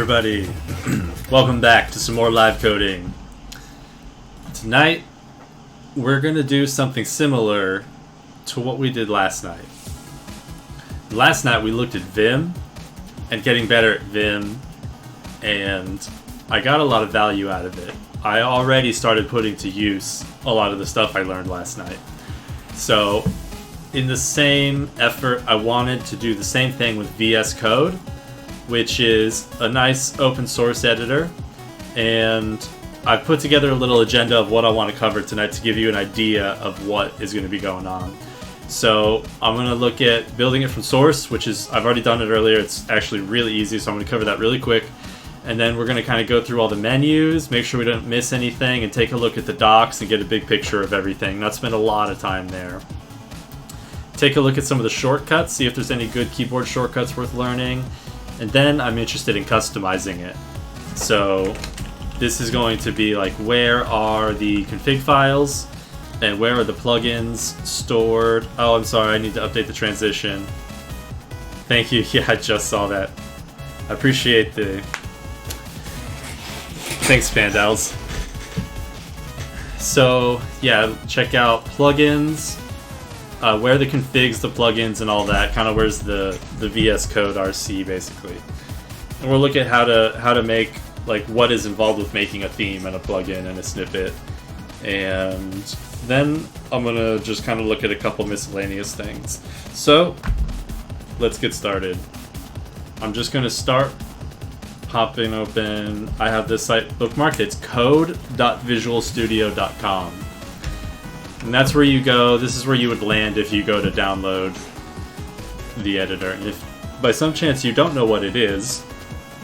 everybody. Welcome back to some more live coding. Tonight, we're going to do something similar to what we did last night. Last night, we looked at Vim and getting better at Vim, and I got a lot of value out of it. I already started putting to use a lot of the stuff I learned last night. So, in the same effort, I wanted to do the same thing with VSCode, which is a nice open source editor, and I've put together a little agenda of what I want to cover tonight to give you an idea of what is going to be going on. So I'm going to look at building it from source, which is, I've already done it earlier, it's actually really easy, so I'm going to cover that really quick. And then we're going to kind of go through all the menus, make sure we don't miss anything, and take a look at the docs and get a big picture of everything. Not spend a lot of time there. Take a look at some of the shortcuts, see if there's any good keyboard shortcuts worth learning. And then I'm interested in customizing it. So this is going to be like, where are the config files and where are the plugins stored? Oh, I'm sorry, I need to update the transition. Thank you. Yeah, I just saw that. I appreciate the... Thanks, Pandals. So yeah, check out plugins. Where the configs, the plugins, and all that, kind of where's the VS Code RC basically, and we'll look at how to make, like, what is involved with making a theme and a plugin and a snippet, and then I'm gonna just kind of look at a couple miscellaneous things. So let's get started. I'm just gonna start popping open. I have this site bookmarked. It's code.visualstudio.com. And that's where you go. This is where you would land if you go to download the editor. And if by some chance you don't know what it is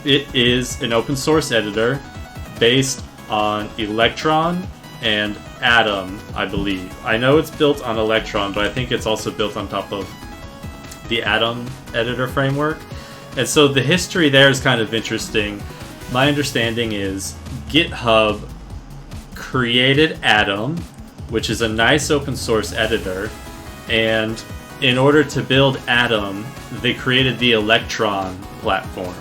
an open source editor based on Electron and Atom, I believe. I know it's built on Electron, but I think it's also built on top of the Atom editor framework. And so the history there is kind of interesting. My understanding is GitHub created Atom, which is a nice open source editor, and in order to build Atom, they created the Electron platform.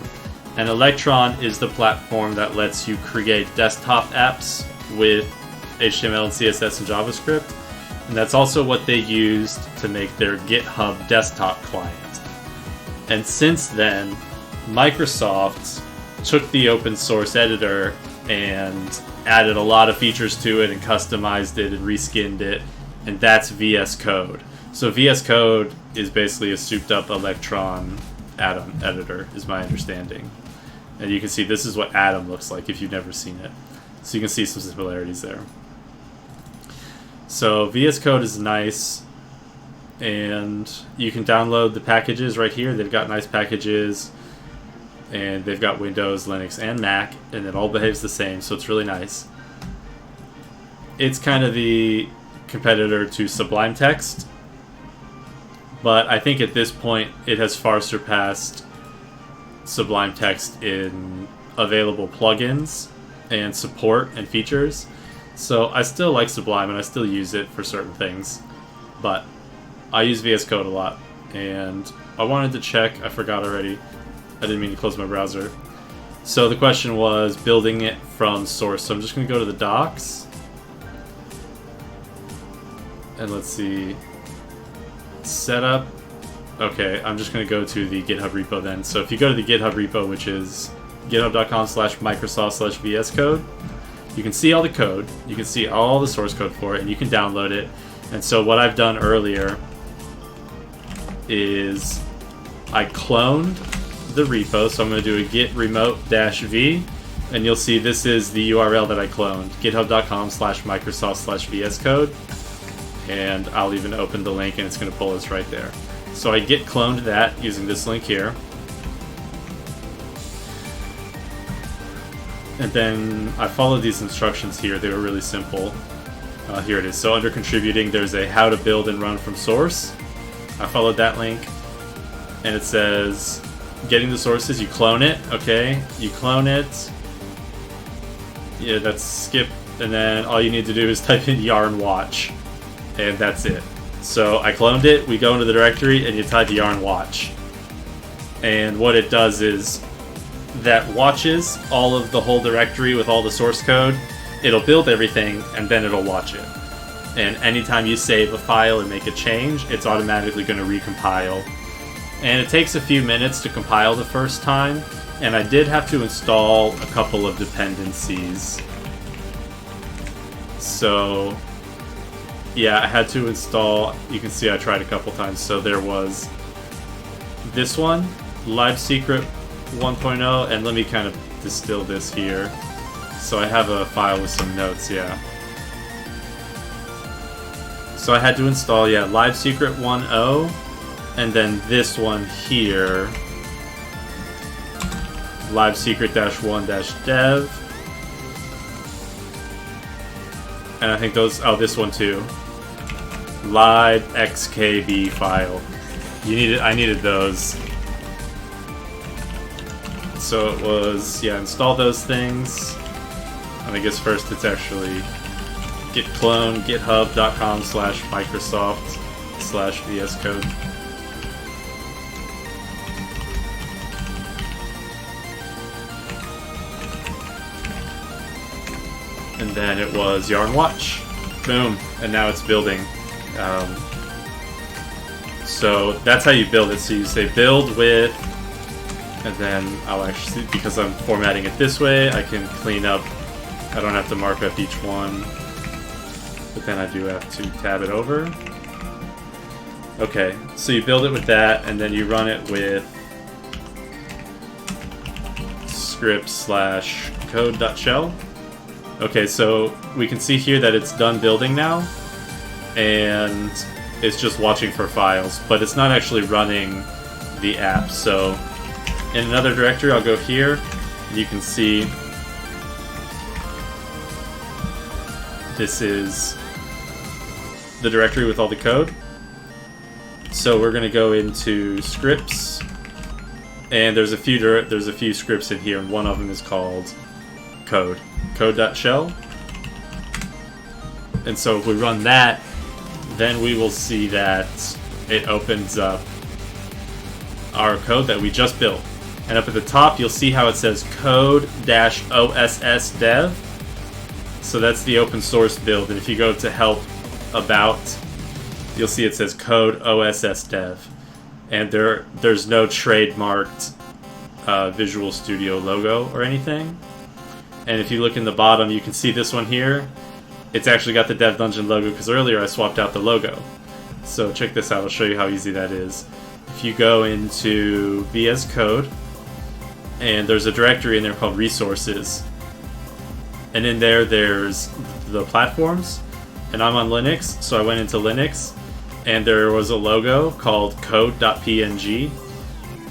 And Electron is the platform that lets you create desktop apps with HTML and CSS and JavaScript, and that's also what they used to make their GitHub desktop client. And since then, Microsoft took the open source editor and added a lot of features to it and customized it and reskinned it, and that's VS Code. So VS Code is basically a souped up Electron Atom editor, is my understanding. And you can see this is what Atom looks like if you've never seen it. So you can see some similarities there. So VS Code is nice, and you can download the packages right here. They've got nice packages, and they've got Windows, Linux, and Mac, and it all behaves the same, so it's really nice. It's kind of the competitor to Sublime Text, but I think at this point it has far surpassed Sublime Text in available plugins and support and features. So I still like Sublime and I still use it for certain things, but I use VS Code a lot, and I wanted to check, I forgot already, I didn't mean to close my browser. So the question was building it from source. So I'm just going to go to the docs. And let's see. Setup. Okay, I'm just going to go to the GitHub repo then. So if you go to the GitHub repo, which is github.com/microsoft/VSCode, you can see all the code. You can see all the source code for it, and you can download it. And so what I've done earlier is I cloned the repo, so I'm going to do a git remote-v, and you'll see this is the URL that I cloned, github.com/microsoft/VSCode, and I'll even open the link and it's going to pull us right there. So I git cloned that using this link here, and then I followed these instructions here. They were really simple. Here it is. So under contributing, there's a how to build and run from source. I followed that link, and it says getting the sources, you clone it, okay? You clone it. Yeah, that's skip, and then all you need to do is type in YarnWatch, and that's it. So I cloned it, we go into the directory, and you type YarnWatch. And what it does is that watches all of the whole directory with all the source code. It'll build everything, and then it'll watch it. And anytime you save a file and make a change, it's automatically going to recompile. And it takes a few minutes to compile the first time, and I did have to install a couple of dependencies. So, yeah, I had to install, you can see I tried a couple times, so there was this one, Live Secret 1.0, and let me kind of distill this here. So I have a file with some notes, yeah. So I had to install, yeah, Live Secret 1.0, and then this one here, Live Secret-1-dev. And I think those, oh, this one too. Live XKB file. I needed those. So it was, yeah, install those things. And I guess first it's actually git clone github.com/Microsoft/VSCode. And then it was YarnWatch. Boom. And now it's building. So that's how you build it. So you say build with, and then I'll actually, because I'm formatting it this way, I can clean up. I don't have to mark up each one. But then I do have to tab it over. Okay, so you build it with that, and then you run it with script/code.shell. Okay, so we can see here that it's done building now, and it's just watching for files, but it's not actually running the app. So in another directory, I'll go here, and you can see this is the directory with all the code. So we're going to go into scripts, and there's a few scripts in here, and one of them is called code.shell. And so if we run that, then we will see that it opens up our code that we just built. And up at the top, you'll see how it says code-oss-dev. So that's the open source build. And if you go to help about, you'll see it says code-oss-dev. And there's no trademarked Visual Studio logo or anything. And if you look in the bottom, you can see this one here. It's actually got the Dev Dungeon logo, because earlier I swapped out the logo. So check this out, I'll show you how easy that is. If you go into VSCode, and there's a directory in there called resources. And in there, there's the platforms. And I'm on Linux, so I went into Linux, and there was a logo called code.png.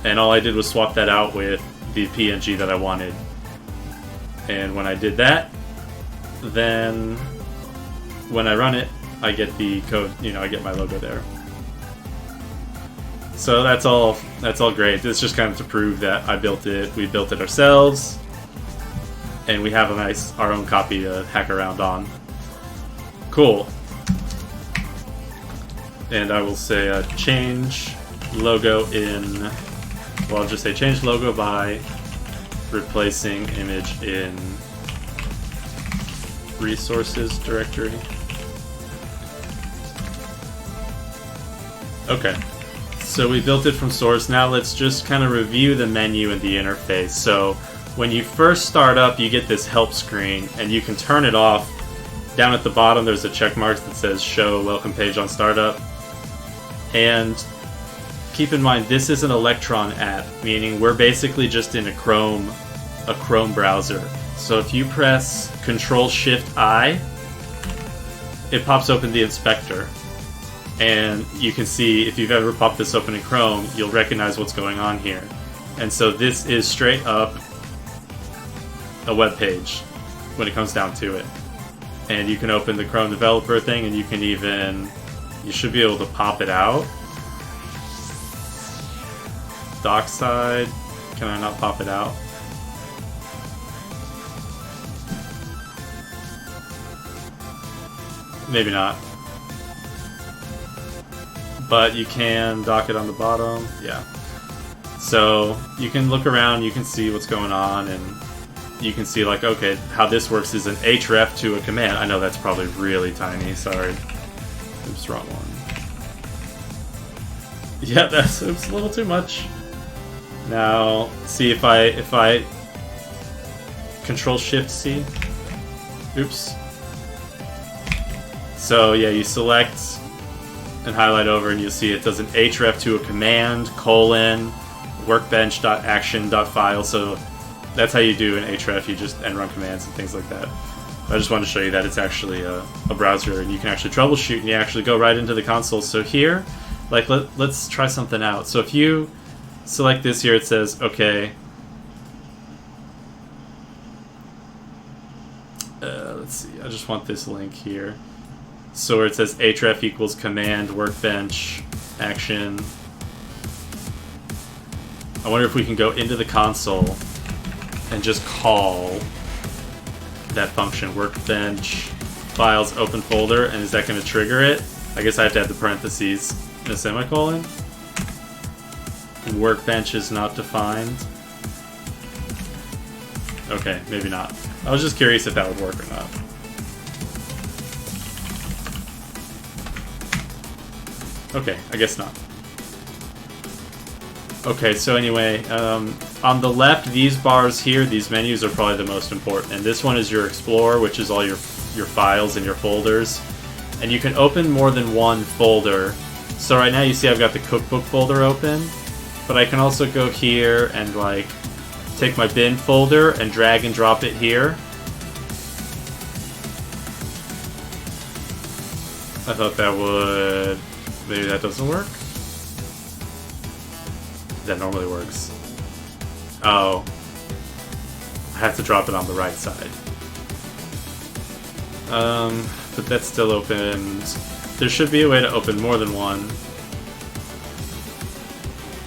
And all I did was swap that out with the PNG that I wanted. And when I did that, then when I run it, I get the code, I get my logo there. So that's all great. It's just kind of to prove that I built it, we built it ourselves, and we have our own copy to hack around on. Cool. And I will say change logo in, well, I'll just say change logo by replacing image in resources directory. Okay, so we built it from source. Now let's just kind of review the menu and the interface. So when you first start up, you get this help screen, and you can turn it off. Down at the bottom, there's a check mark that says show welcome page on startup. And keep in mind, this is an Electron app, meaning we're basically just in a Chrome browser. So if you press Control-Shift-I, it pops open the inspector. And you can see, if you've ever popped this open in Chrome, you'll recognize what's going on here. And so this is straight up a web page when it comes down to it. And you can open the Chrome developer thing, and you should be able to pop it out. Dock side, can I not pop it out? Maybe not. But you can dock it on the bottom, yeah. So you can look around, you can see what's going on, and you can see like, okay, how this works is an href to a command. I know that's probably really tiny, sorry. Oops, wrong one. Yeah, that's a little too much. Now, see if I Control-Shift-C. Oops. So yeah, you select and highlight over, and you'll see it does an href to a command, workbench.action.file. So that's how you do an href. You just run commands and things like that. I just wanted to show you that it's actually a browser, and you can actually troubleshoot, and you actually go right into the console. So here, like let's try something out. So if you select this here, it says, okay, let's see, I just want this link here. So where it says href equals command workbench action. I wonder if we can go into the console and just call that function, workbench files open folder, and is that going to trigger it? I guess I have to have the parentheses and a semicolon. Workbench is not defined. Okay, maybe not. I was just curious if that would work or not. Okay, I guess not. Okay, so anyway, on the left, these bars here, these menus are probably the most important. And this one is your Explorer, which is all your files and your folders. And you can open more than one folder. So right now you see I've got the cookbook folder open, but I can also go here and like take my bin folder and drag and drop it here. I thought that would... Maybe that doesn't work? That normally works. Oh. I have to drop it on the right side. But that's still opened. There should be a way to open more than one.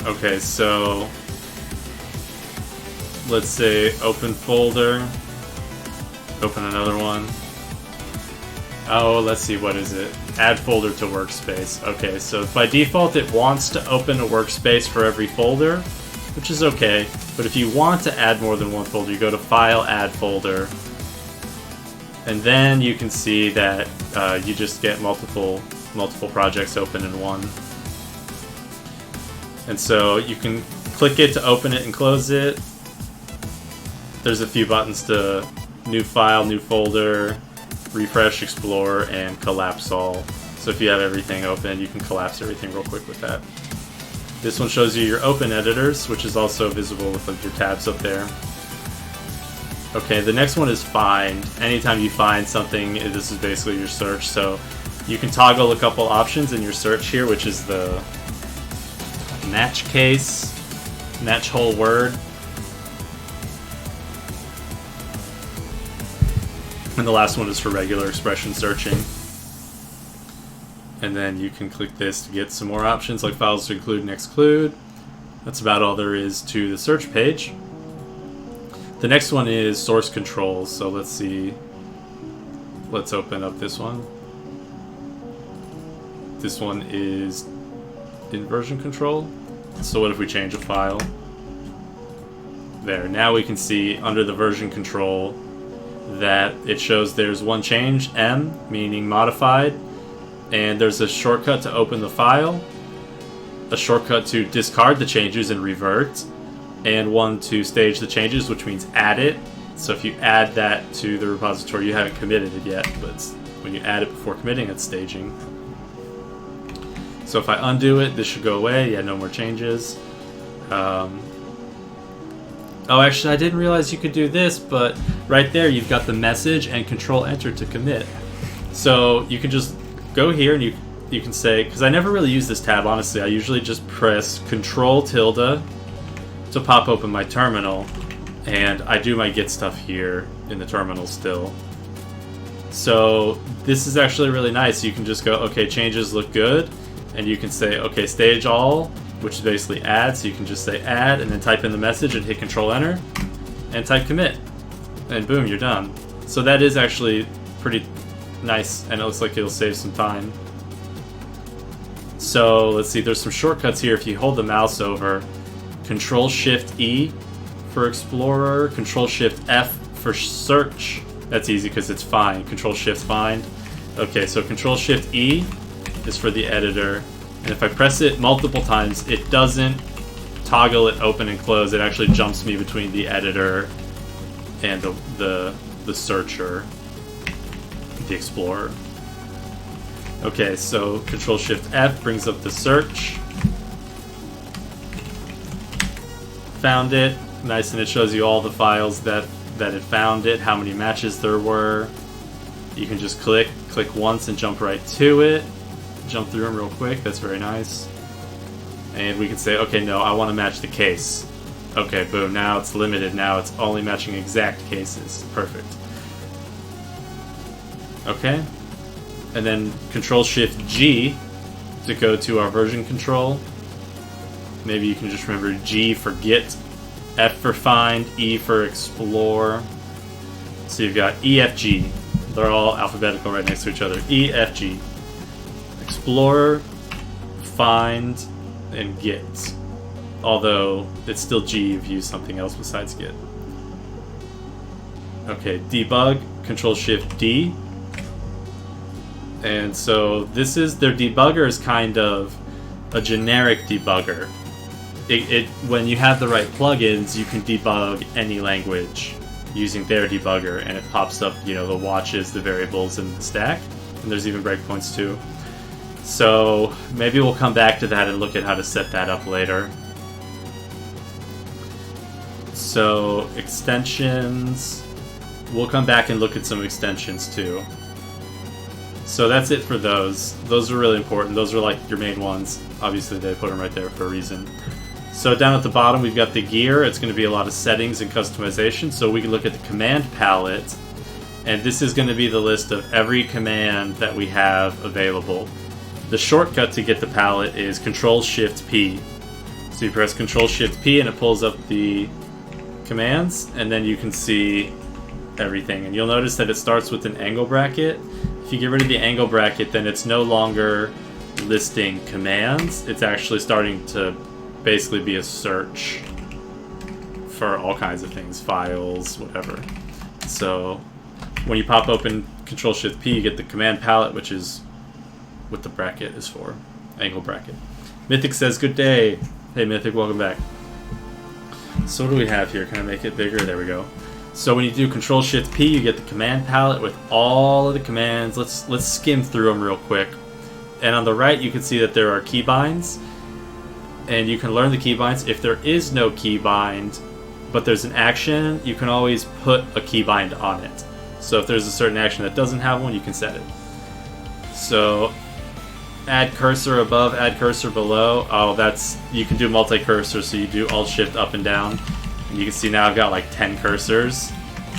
Okay, so... let's say open folder. Open another one. Oh, let's see, what is it? Add folder to workspace. Okay, so by default it wants to open a workspace for every folder, which is okay. But if you want to add more than one folder, you go to File, Add Folder. And then you can see that you just get multiple projects open in one. And so you can click it to open it and close it. There's a few buttons to New File, New Folder, Refresh, Explore, and Collapse All. So if you have everything open, you can collapse everything real quick with that. This one shows you your open editors, which is also visible with like your tabs up there. Okay, the next one is find. Anytime you find something, this is basically your search. So you can toggle a couple options in your search here, which is the match case, match whole word, and the last one is for regular expression searching. And then you can click this to get some more options like files to include and exclude. That's about all there is to the search page. The next one is source controls. So let's see. Let's open up this one. This one is in version control. So what if we change a file? There. Now we can see under the version control that it shows there's one change, M, meaning modified, and there's a shortcut to open the file, a shortcut to discard the changes and revert, and one to stage the changes, which means add it. So if you add that to the repository, you haven't committed it yet, but when you add it before committing, it's staging. So if I undo it, this should go away. Yeah, no more changes. Oh, actually, I didn't realize you could do this, but right there you've got the message and Control-Enter to commit. So you can just go here and you can say, because I never really use this tab, honestly. I usually just press Control tilde to pop open my terminal, and I do my Git stuff here in the terminal still. So this is actually really nice. You can just go, okay, changes look good, and you can say, okay, stage all, which is basically add, so you can just say add and then type in the message and hit Control-Enter and type commit, and boom, you're done. So that is actually pretty nice, and it looks like it'll save some time. So let's see, there's some shortcuts here. If you hold the mouse over, Control-Shift-E for Explorer, Control-Shift-F for search. That's easy because it's find. Control-Shift-Find. Okay, so Control-Shift-E is for the editor. And if I press it multiple times, it doesn't toggle it open and close. It actually jumps me between the editor and the searcher, the Explorer. Okay, so Control-Shift-F brings up the search. Found it. Nice, and it shows you all the files that it found it, how many matches there were. You can just click once and jump right to it. Jump through them real quick. That's very nice. And we can say, okay, no, I want to match the case. Okay, boom, now it's limited. Now it's only matching exact cases. Perfect. Okay. And then Control-Shift-G to go to our version control. Maybe you can just remember G for Git, F for Find, E for Explore. So you've got E, F, G. They're all alphabetical right next to each other. E, F, G. Explorer, Find, and Git. Although it's still G if you use something else besides Git. Okay, Debug, Control-Shift-D. And so this is, their debugger is kind of a generic debugger. When you have the right plugins, you can debug any language using their debugger, and it pops up, you know, the watches, the variables, and the stack. And there's even breakpoints too. So maybe we'll come back to that and look at how to set that up later. So extensions, we'll come back and look at some extensions too. So that's it for those. Those are really important. Those are like your main ones. Obviously they put them right there for a reason. So down at the bottom we've got the gear. It's going to be a lot of settings and customization. So we can look at the command palette, and this is going to be the list of every command that we have available. The shortcut to get the palette is Control-Shift-P. So you press Control-Shift-P and it pulls up the commands, and then you can see everything. And you'll notice that it starts with an angle bracket. If you get rid of the angle bracket, then it's no longer listing commands. It's actually starting to basically be a search for all kinds of things, files, whatever. So when you pop open Control-Shift-P, you get the command palette, which is what the bracket is for, angle bracket. Mythic says, good day. Hey Mythic, welcome back. So what do we have here? Can I make it bigger? There we go. So when you do Control-Shift-P, you get the command palette with all of the commands. Let's skim through them real quick. And on the right, you can see that there are keybinds, and you can learn the keybinds. If there is no keybind, but there's an action, you can always put a keybind on it. So if there's a certain action that doesn't have one, you can set it. So add cursor above, add cursor below. Oh, that's, you can do multi-cursor, so you do Alt-Shift up and down. And you can see now I've got like 10 cursors,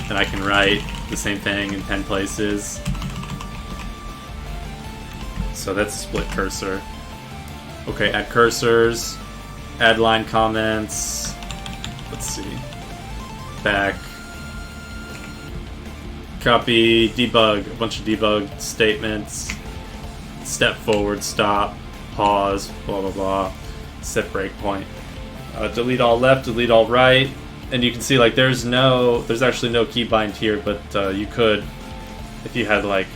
and I can write the same thing in 10 places. So that's split cursor. Okay, add cursors, add line comments. Let's see. Back. Copy, debug, a bunch of debug statements. Step forward, stop, pause, blah blah blah. Set breakpoint. Delete all left, delete all right. And you can see like there's actually no keybind here, but you could, if you had like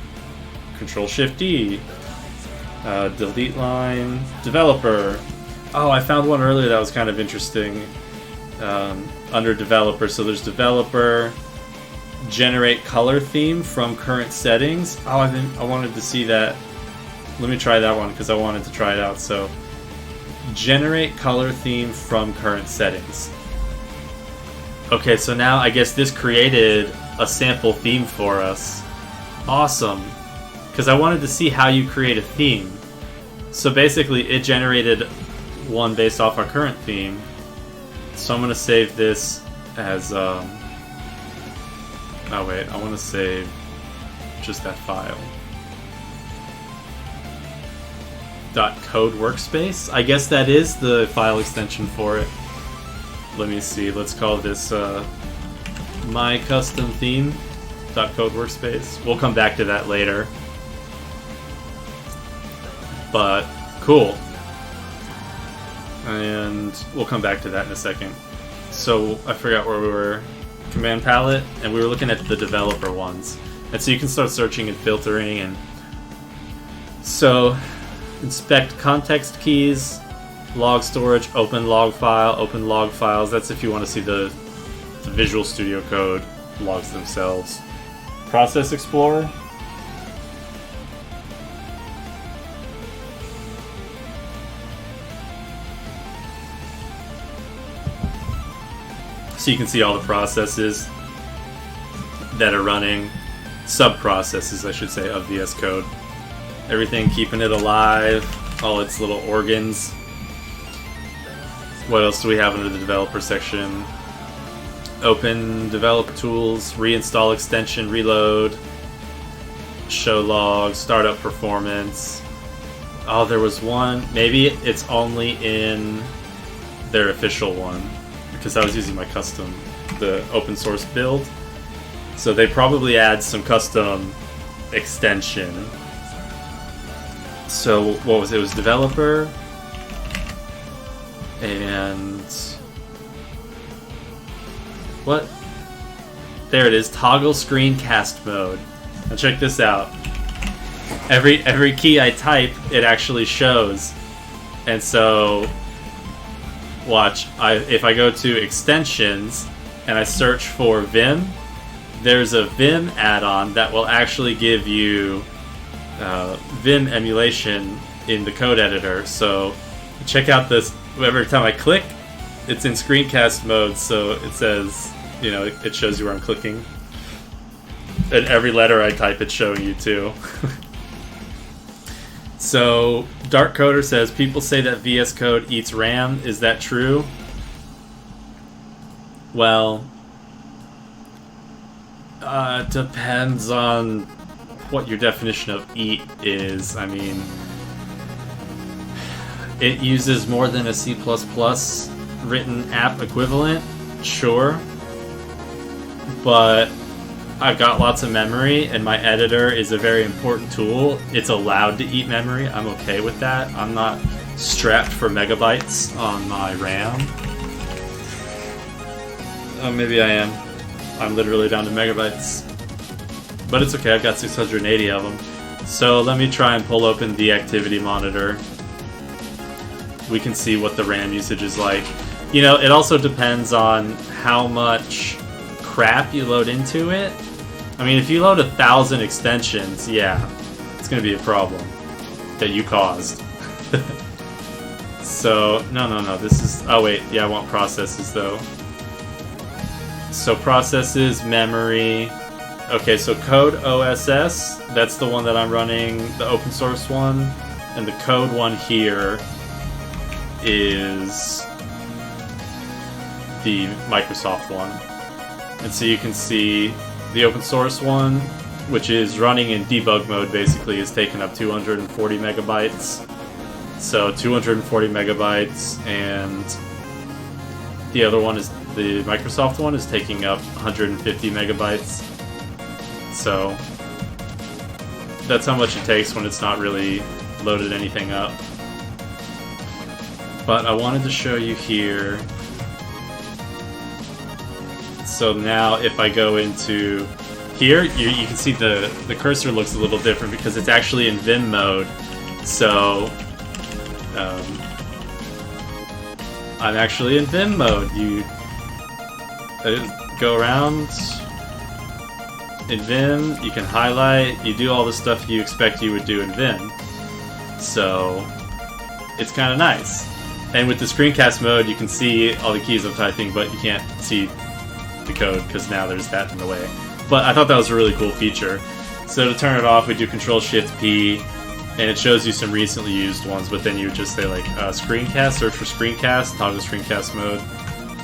Control-Shift-D, delete line, developer. Oh, I found one earlier that was kind of interesting. Under developer, so there's developer, generate color theme from current settings. Oh, I wanted to see that. Let me try that one because I wanted to try it out. So generate color theme from current settings. Okay, so now I guess this created a sample theme for us. Awesome. Because I wanted to see how you create a theme. So basically it generated one based off our current theme. So I'm going to save this as... oh wait, I want to save just that file. .code workspace? I guess that is the file extension for it. Let me see, let's call this my custom theme .code workspace. We'll come back to that later. But cool. and we'll come back to that in a second. So I forgot where we were. Command palette, and we were looking at the developer ones. And so you can start searching and filtering, and so inspect context keys, log storage, open log file, open log files. That's if you want to see the Visual Studio Code logs themselves. Process Explorer. So you can see all the processes that are running, sub-processes I should say, of VS Code. Everything keeping it alive, all its little organs. What else do we have under the developer section? Open developer tools, reinstall extension, reload, show logs, startup performance. Oh, there was one. Maybe it's only in their official one, because I was using my custom, the open source build. So they probably add some custom extension. So what was it? It was developer and what? There it is, toggle screencast mode. Now check this out. Every key I type, it actually shows. And so watch, if I go to extensions and I search for Vim, there's a Vim add-on that will actually give you Vim emulation in the code editor. So check out this. Every time I click, it's in screencast mode, so it says, you know, it shows you where I'm clicking. And every letter I type, it's showing you too. So Dark Coder says, people say that VS Code eats RAM. Is that true? Well, depends on what your definition of eat is. I mean, it uses more than a C++ written app equivalent, sure. But I've got lots of memory, and my editor is a very important tool. It's allowed to eat memory. I'm okay with that. I'm not strapped for megabytes on my RAM. Oh, maybe I am. I'm literally down to megabytes. But it's okay, I've got 680 of them. So let me try and pull open the activity monitor. We can see what the RAM usage is like. You know, it also depends on how much crap you load into it. I mean, if you load 1,000 extensions, yeah, it's gonna be a problem that you caused. So, no, this is, oh wait, yeah, I want processes though. So processes, memory. Okay, so code OSS, that's the one that I'm running, the open source one, and the code one here is the Microsoft one. And so you can see the open source one, which is running in debug mode, basically is taking up 240 megabytes. So 240 megabytes, and the other one is the Microsoft one is taking up 150 megabytes. So that's how much it takes when it's not really loaded anything up. But I wanted to show you here. So now if I go into here, you can see the cursor looks a little different because it's actually in Vim mode. So I'm actually in Vim mode. You go around in Vim, you can highlight, you do all the stuff you expect you would do in Vim. So it's kind of nice. And with the screencast mode, you can see all the keys I'm typing, but you can't see the code because now there's that in the way. But I thought that was a really cool feature. So to turn it off, we do Control-Shift-P, and it shows you some recently used ones, but then you would just say like screencast, search for screencast, toggle screencast mode,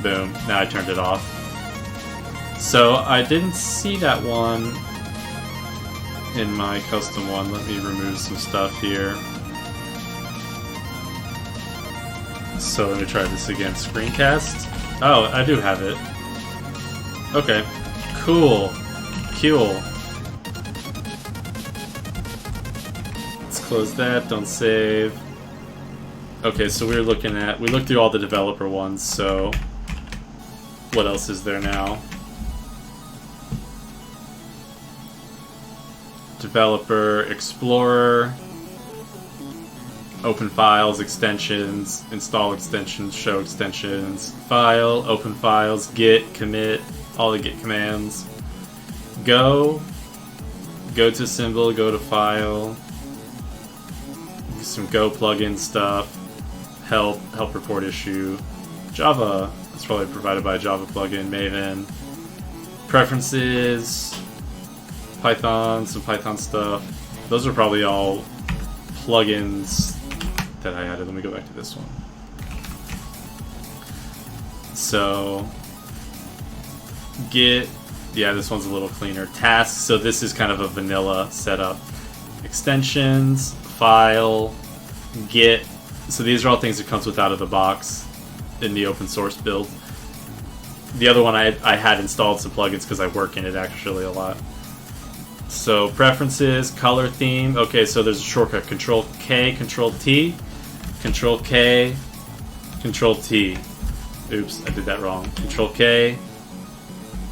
boom, now I turned it off. So I didn't see that one in my custom one. Let me remove some stuff here. So let me try this again. Screencast. Oh, I do have it. Okay. Cool. Let's close that. Don't save. Okay, so we looked through all the developer ones, so what else is there now? Developer, Explorer, open files, extensions, install extensions, show extensions, file, open files, git, commit, all the git commands. Go to symbol, go to file, some Go plugin stuff, help report issue, Java, that's probably provided by a Java plugin, Maven, preferences, Python, some Python stuff. Those are probably all plugins that I added. Let me go back to this one. So, Git, yeah, this one's a little cleaner. Tasks, so this is kind of a vanilla setup. Extensions, file, Git. So these are all things that comes with out of the box in the open source build. The other one I had installed some plugins because I work in it actually a lot. So preferences, color theme. Okay, so there's a shortcut: Control K, Control T, Control K, Control T. Oops, I did that wrong. Control K.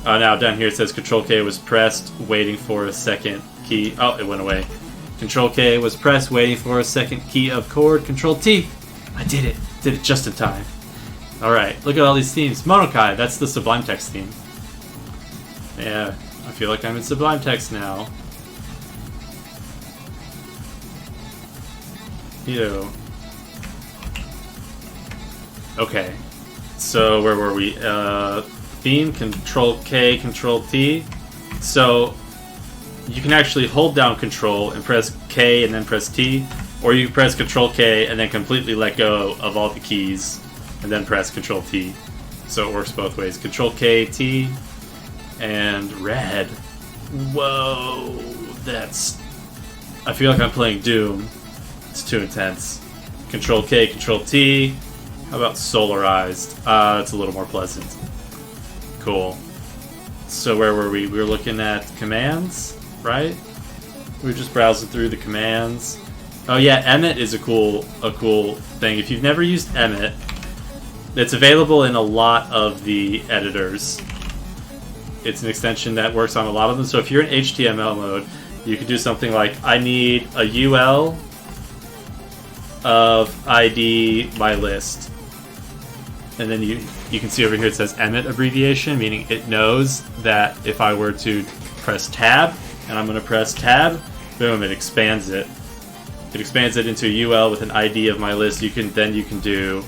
Now down here it says Control K was pressed, waiting for a second key. Oh, it went away. Control K was pressed, waiting for a second key of chord. Control T. I did it. Did it just in time. All right, look at all these themes. Monokai, that's the Sublime Text theme. Yeah. I feel like I'm in Sublime Text now. Ew. Okay. So where were we? Theme, Control K, Control T. So you can actually hold down Control and press K and then press T, or you can press Control K and then completely let go of all the keys and then press Control T. So it works both ways. Control K, T. And red. Whoa, that's... I feel like I'm playing Doom. It's too intense. Control K, Control T. How about solarized? It's a little more pleasant. Cool. So where were we? We were looking at commands, right? We were just browsing through the commands. Oh yeah, Emmet is a cool thing. If you've never used Emmet, it's available in a lot of the editors. It's an extension that works on a lot of them. So if you're in HTML mode, you could do something like, I need a UL of ID my list. And then you can see over here it says Emmet abbreviation, meaning it knows that if I were to press tab, and I'm going to press tab, boom, it expands it. It expands it into a UL with an ID of my list. You can do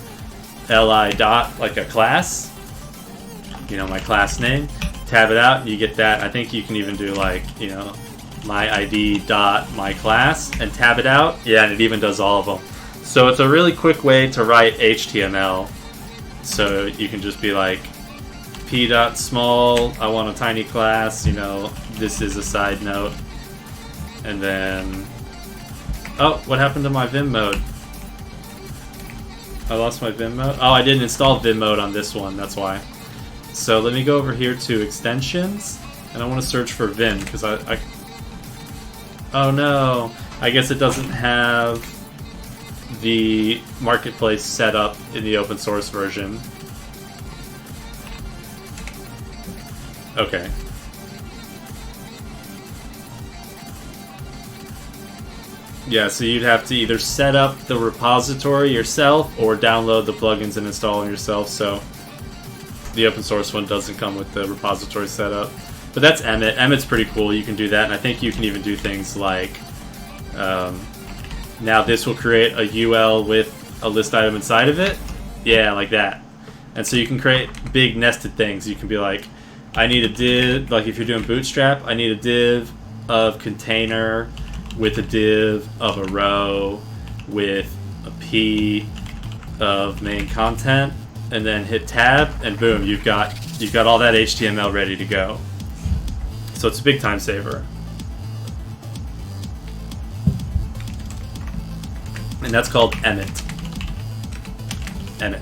li dot, like a class, my class name. Tab it out, you get that. I think you can even do like, my ID dot my class and tab it out. Yeah, and it even does all of them. So it's a really quick way to write HTML. So you can just be like, p dot small, I want a tiny class, this is a side note. And then, oh, what happened to my Vim mode? I lost my Vim mode? Oh, I didn't install Vim mode on this one, that's why. So let me go over here to extensions, and I want to search for Vim, because I... Oh no, I guess it doesn't have the marketplace set up in the open source version. Okay. Yeah, so you'd have to either set up the repository yourself, or download the plugins and install them yourself, so... The open source one doesn't come with the repository setup. But that's Emmet. Emmet's pretty cool. You can do that, and I think you can even do things like... now this will create a UL with a list item inside of it. Yeah, like that. And so you can create big nested things. You can be like, I need a div, like if you're doing Bootstrap, I need a div of container with a div of a row with a P of main content. And then hit tab, and boom, you've got all that HTML ready to go. So it's a big time saver. And that's called Emmet. Emmet.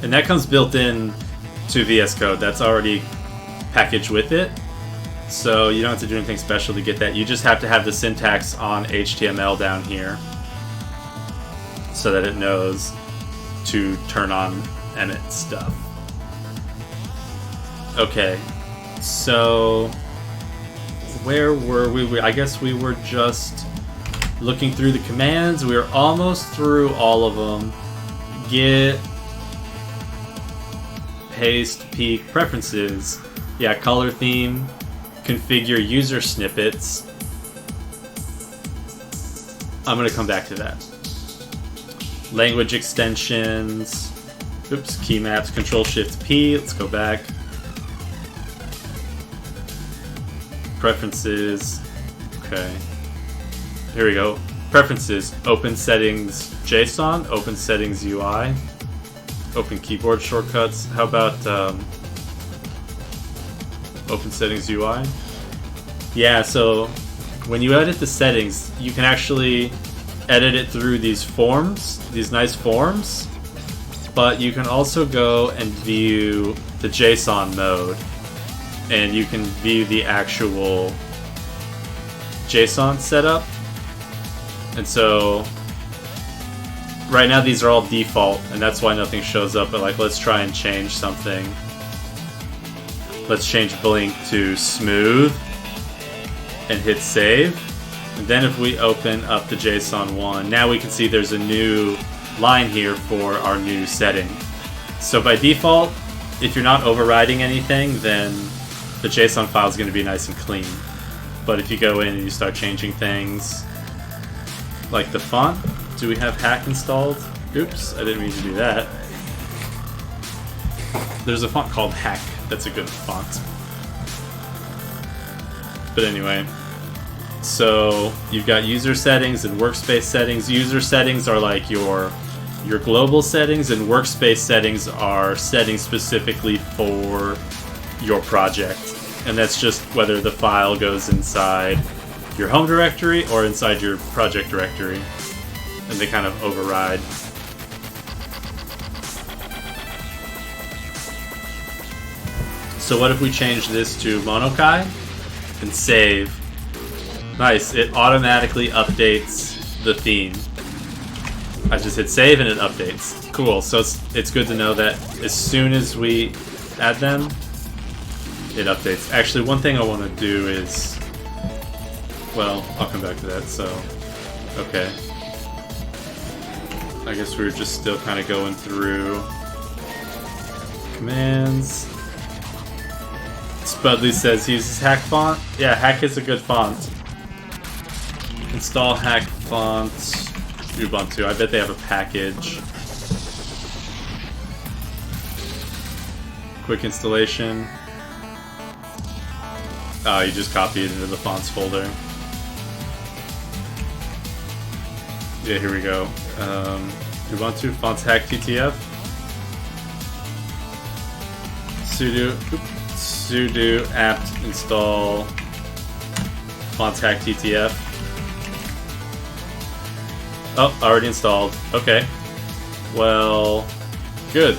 And that comes built in to VS Code. That's already packaged with it. So you don't have to do anything special to get that. You just have to have the syntax on HTML down here so that it knows to turn on Emmet stuff. Okay, so where were we? I guess we were just looking through the commands. We were almost through all of them. Git, paste, peek, preferences. Yeah, color theme. Configure user snippets. I'm going to come back to that. Language extensions. Oops, key maps, Control-Shift-P. Let's go back. Preferences. Okay. Here we go. Preferences. Open settings JSON. Open settings UI. Open keyboard shortcuts. How about open settings UI? Yeah, so when you edit the settings, you can actually edit it through these forms, these nice forms, but you can also go and view the JSON mode, and you can view the actual JSON setup. And so right now these are all default, and that's why nothing shows up, but like let's try and change something. Let's change blink to smooth and hit save. And then if we open up the JSON one, now we can see there's a new line here for our new setting. So by default, if you're not overriding anything, then the JSON file is going to be nice and clean. But if you go in and you start changing things, like the font, do we have hack installed? Oops, I didn't mean to do that. There's a font called hack. That's a good font. But anyway, so you've got user settings and workspace settings. User settings are like your global settings, and workspace settings are settings specifically for your project. And that's just whether the file goes inside your home directory or inside your project directory. And they kind of override. So what if we change this to Monokai and save? Nice, it automatically updates the theme. I just hit save and it updates. Cool, so it's good to know that as soon as we add them, it updates. Actually, one thing I want to do is, well, I'll come back to that, so, okay. I guess we were just still kind of going through commands. Spudley says he uses hack font. Yeah, hack is a good font. Install hack font Ubuntu. I bet they have a package. Quick installation. Oh, you just copied it into the fonts folder. Yeah, here we go. Ubuntu fonts hack TTF. Sudo apt install fonts hack TTF. Oh, already installed. Okay. Well, good.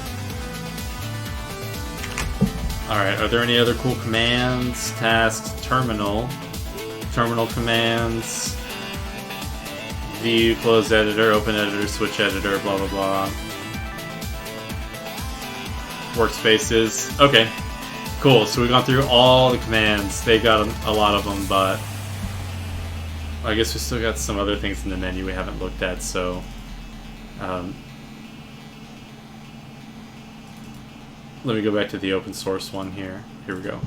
Alright, are there any other cool commands? Tasks, terminal. Terminal commands. View, close editor, open editor, switch editor, blah blah blah. Workspaces. Okay. Cool, so we've gone through all the commands. They've got a lot of them, but I guess we still got some other things in the menu we haven't looked at, so let me go back to the open source one here. Here we go.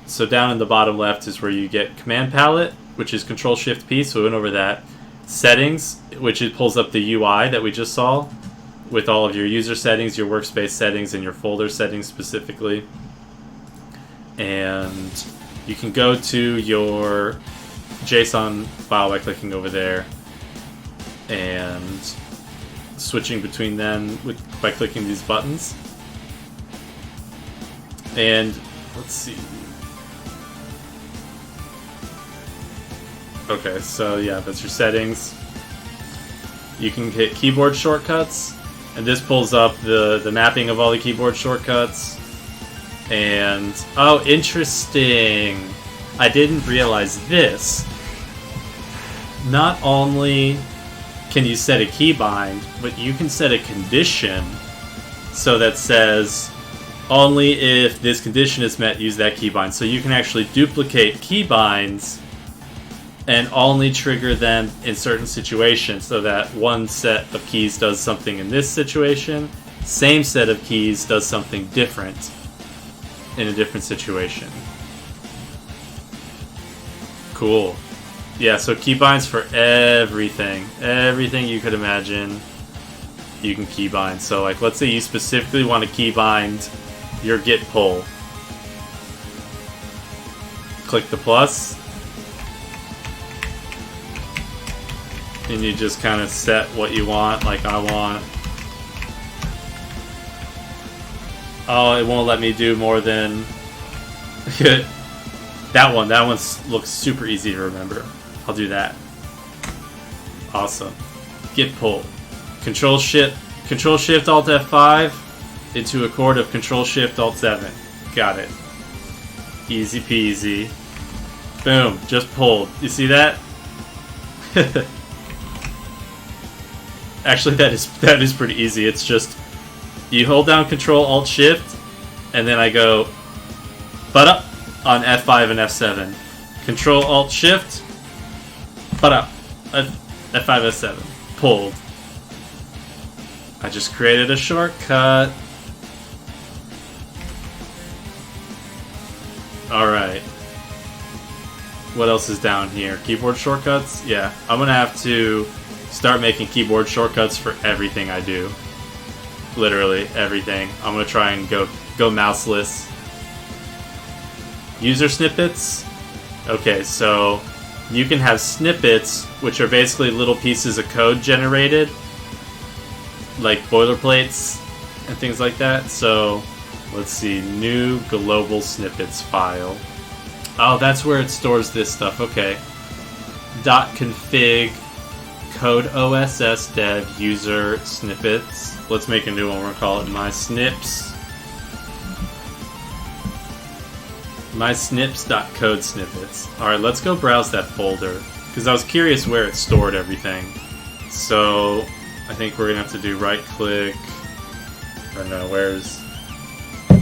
So down in the bottom left is where you get command palette, which is Control-Shift-P, so we went over that. Settings, which it pulls up the UI that we just saw, with all of your user settings, your workspace settings, and your folder settings specifically. And you can go to your JSON file by clicking over there and switching between them by clicking these buttons. And let's see. Okay, so yeah, that's your settings. You can hit keyboard shortcuts, and this pulls up the mapping of all the keyboard shortcuts. And, oh, interesting. I didn't realize this. Not only can you set a keybind, but you can set a condition so that says only if this condition is met, use that keybind. So you can actually duplicate keybinds and only trigger them in certain situations, so that one set of keys does something in this situation, same set of keys does something different in a different situation. Cool. Yeah, so keybinds for everything. Everything you could imagine, you can keybind. So, like, let's say you specifically want to keybind your git pull. Click the plus, and you just kind of set what you want. Like, I want... Oh, it won't let me do more than... That one looks super easy to remember. I'll do that. Awesome. Git pull. Control Shift Alt F5 into a chord of Control Shift Alt 7. Got it. Easy peasy. Boom. Just pulled. You see that? Actually, that is pretty easy. It's just you hold down Control Alt Shift, and then I go butt up on F5 and F7. Control Alt Shift, butt up, F5 F7. Pulled. I just created a shortcut. Alright. What else is down here? Keyboard shortcuts? Yeah, I'm gonna have to start making keyboard shortcuts for everything I do. Literally everything. I'm gonna try and go mouseless. User snippets. Okay, so you can have snippets, which are basically little pieces of code generated, like boilerplates and things like that. So let's see, new global snippets file. Oh, that's where it stores this stuff. Okay. .config code OSS dev user snippets. Let's make a new one. We're gonna call it my snips. MySnips.code snippets. Alright, let's go browse that folder, because I was curious where it stored everything. So I think we're gonna have to do right click. Or no,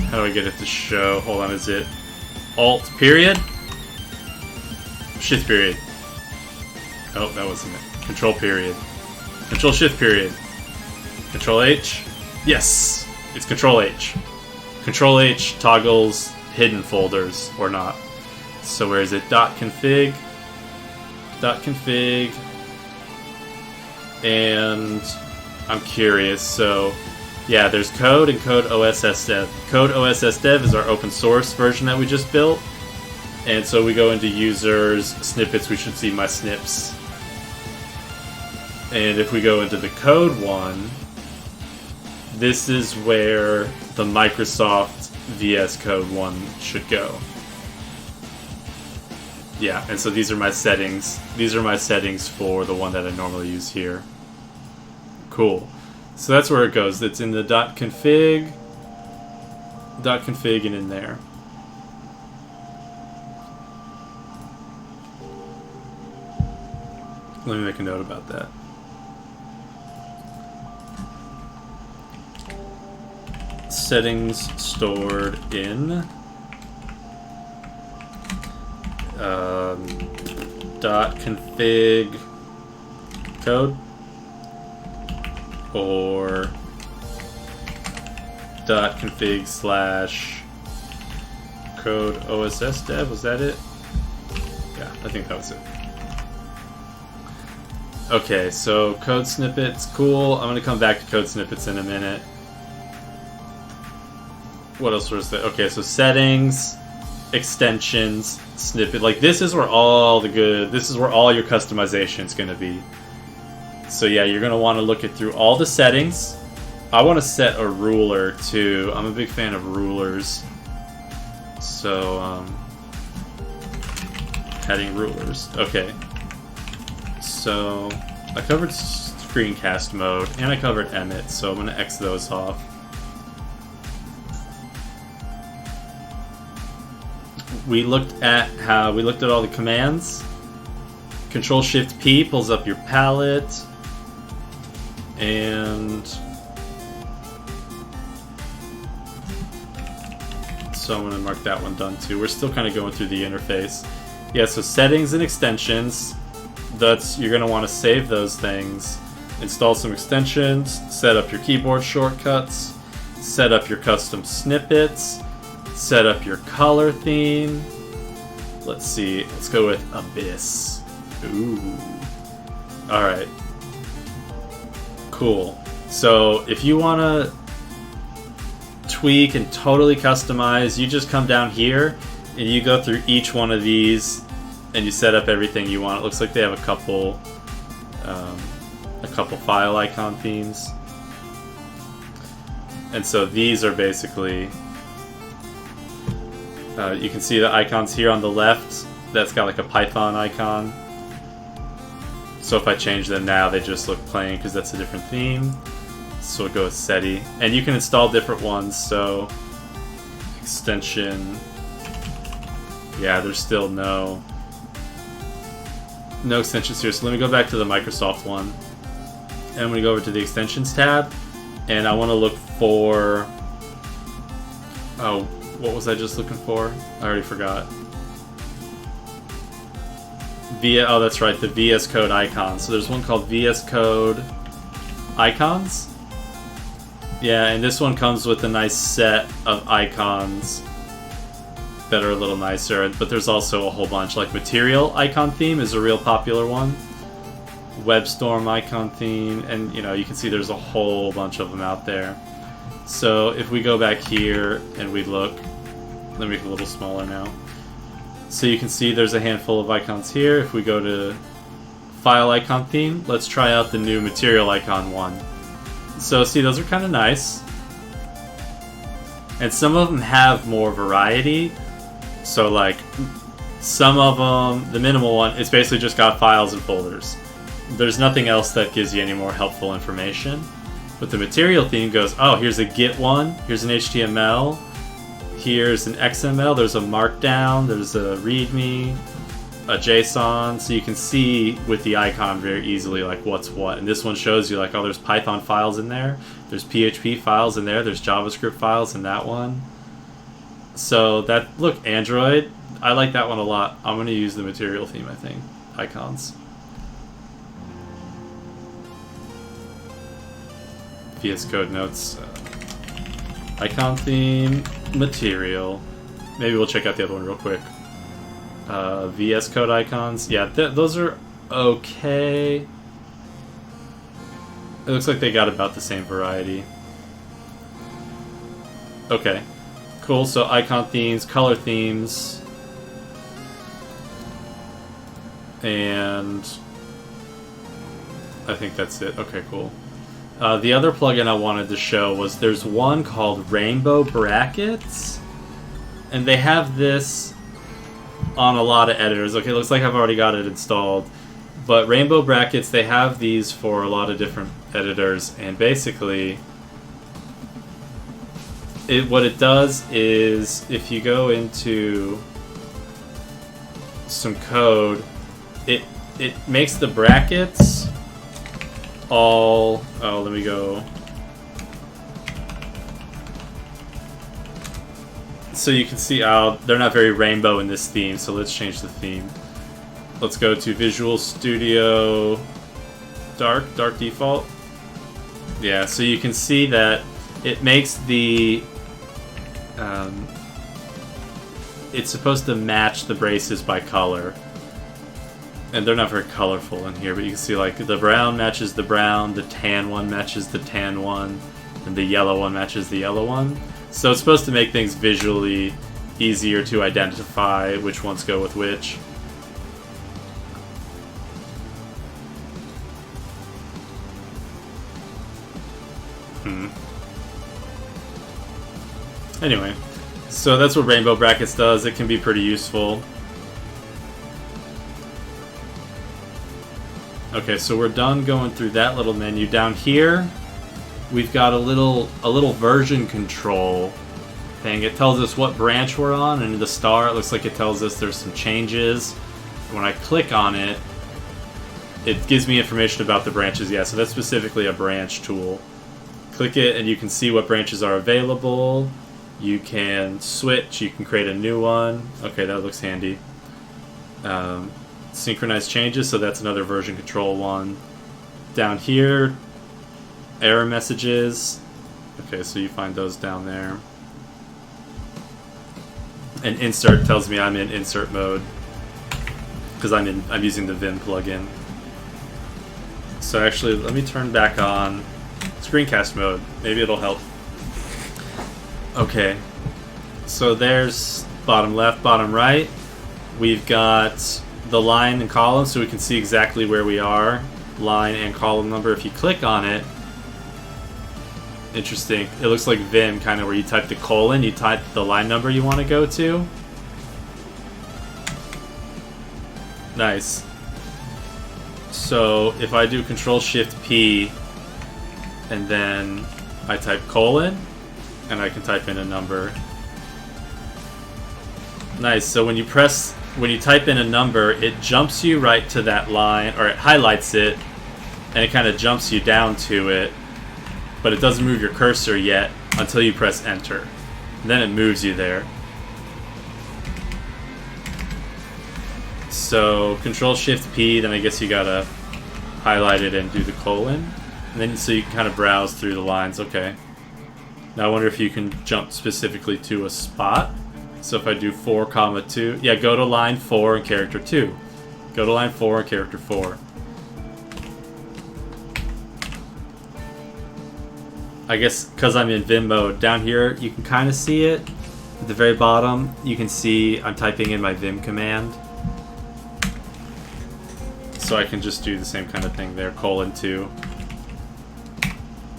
how do I get it to show? Hold on, is it Alt period? Shift period. Oh, that wasn't it. Control period. Control Shift period. Control H. Yes! It's Control H. Control H toggles hidden folders or not. So where is it? .config. .config. And I'm curious. So yeah, there's code and code OSS dev. Code OSS dev is our open source version that we just built. And so we go into users, snippets, we should see my snips. And if we go into the code one, this is where the Microsoft VSCode one should go. Yeah, and so these are my settings. These are my settings for the one that I normally use here. Cool. So that's where it goes. It's in the .config and in there. Let me make a note about that. Settings stored in .config code or .config / code OSS dev. Was that it? Yeah, I think that was it. Okay, so code snippets, cool. I'm gonna come back to code snippets in a minute. What else was there? Okay, so settings, extensions, snippet. Like, this is where all this is where all your customization is going to be. So yeah, you're going to want to look it through all the settings. I want to set a ruler too. I'm a big fan of rulers. So, heading rulers. Okay. So, I covered screencast mode and I covered Emmet, so I'm going to X those off. we looked at all the commands. Control-Shift-P pulls up your palette, and so I'm going to mark that one done too. We're still kind of going through the interface. Yeah, so settings and extensions. You're going to want to save those things. Install some extensions. Set up your keyboard shortcuts. Set up your custom snippets. Set up your color theme. Let's see. Let's go with Abyss. Ooh. Alright. Cool. So if you want to tweak and totally customize, you just come down here and you go through each one of these and you set up everything you want. It looks like they have a couple file icon themes. And so these are basically, you can see the icons here on the left. That's got like a Python icon. So if I change them now, they just look plain because that's a different theme. So we'll go with SETI. And you can install different ones, so extension. Yeah, there's still no extensions here. So let me go back to the Microsoft one. And I'm going to go over to the extensions tab. And I want to look for... Oh, what was I just looking for? I already forgot. Oh, that's right, the VSCode icons. So there's one called VSCode icons. Yeah, and this one comes with a nice set of icons that are a little nicer, but there's also a whole bunch. Like Material icon theme is a real popular one. WebStorm icon theme, and you can see there's a whole bunch of them out there. So if we go back here and we look, let me make it a little smaller now. So you can see there's a handful of icons here. If we go to File Icon Theme, let's try out the new Material Icon one. So see, those are kind of nice. And some of them have more variety. So like, some of them, the minimal one, it's basically just got files and folders. There's nothing else that gives you any more helpful information. But the Material theme goes, oh, here's a Git one, here's an HTML, here's an XML, there's a Markdown, there's a README, a JSON, so you can see with the icon very easily like what's what. And this one shows you like, oh, there's Python files in there, there's PHP files in there, there's JavaScript files in that one. So that, look, Android, I like that one a lot. I'm going to use the Material theme, I think, icons. VSCode notes, icon theme, Material. Maybe we'll check out the other one real quick. VSCode icons. Yeah, those are okay. It looks like they got about the same variety. Okay, cool. So icon themes, color themes, and I think that's it. Okay, cool. The other plugin I wanted to show was there's one called Rainbow Brackets, and they have this on a lot of editors. Okay, looks like I've already got it installed, but Rainbow Brackets, they have these for a lot of different editors, and basically what it does is if you go into some code, it makes the brackets all, oh, let me go. So you can see, they're not very rainbow in this theme, so let's change the theme. Let's go to Visual Studio Dark default. Yeah, so you can see that it makes the, it's supposed to match the braces by color. And they're not very colorful in here, but you can see like the brown matches the brown, the tan one matches the tan one, and the yellow one matches the yellow one. So it's supposed to make things visually easier to identify which ones go with which. Anyway, so that's what Rainbow Brackets does. It can be pretty useful. Okay, so we're done going through that little menu. Down here, we've got a little version control thing. It tells us what branch we're on, and in the star it looks like it tells us there's some changes. When I click on it, it gives me information about the branches. Yeah, so that's specifically a branch tool. Click it and you can see what branches are available. You can switch, you can create a new one. Okay, that looks handy. Synchronize changes, so that's another version control one. Down here, error messages. Okay, so you find those down there. And insert tells me I'm in insert mode because I'm using the Vim plugin. So actually, let me turn back on screencast mode. Maybe it'll help. Okay, so there's bottom left, bottom right. We've got the line and column, so we can see exactly where we are. Line and column number. If you click on it, interesting. It looks like Vim, kind of where you type the colon, you type the line number you want to go to. Nice. So if I do Control-Shift-P and then I type colon, and I can type in a number. Nice. So when you type in a number, it jumps you right to that line, or it highlights it, and it kind of jumps you down to it, but it doesn't move your cursor yet until you press enter. And then it moves you there. So Control-Shift-P, then I guess you gotta highlight it and do the colon. And then so you can kind of browse through the lines. Okay. Now I wonder if you can jump specifically to a spot. So if I do 4, 2, yeah, go to line 4 and character 2. Go to line 4 and character 4. I guess because I'm in Vim mode, down here you can kind of see it. At the very bottom, you can see I'm typing in my Vim command. So I can just do the same kind of thing there, :2.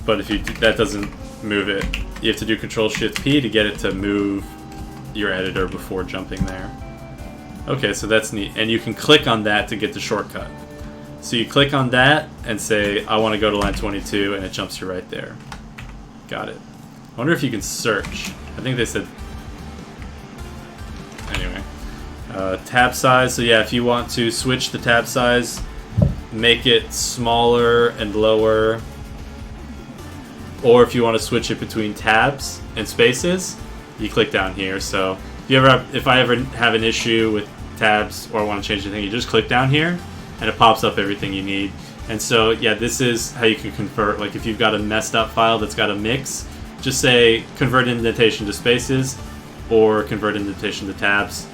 But if you that doesn't move it. You have to do Control-Shift-P to get it to move your editor before jumping there. Okay, so that's neat. And you can click on that to get the shortcut. So you click on that and say, I want to go to line 22, and it jumps you right there. Got it. I wonder if you can search. I think they said... Anyway. Tab size. So yeah, if you want to switch the tab size, make it smaller and lower, or if you want to switch it between tabs and spaces, you click down here. So if I ever have an issue with tabs or I want to change anything, you just click down here and it pops up everything you need. And so yeah, this is how you can convert. Like if you've got a messed up file that's got a mix, just say convert indentation to spaces or convert indentation to tabs.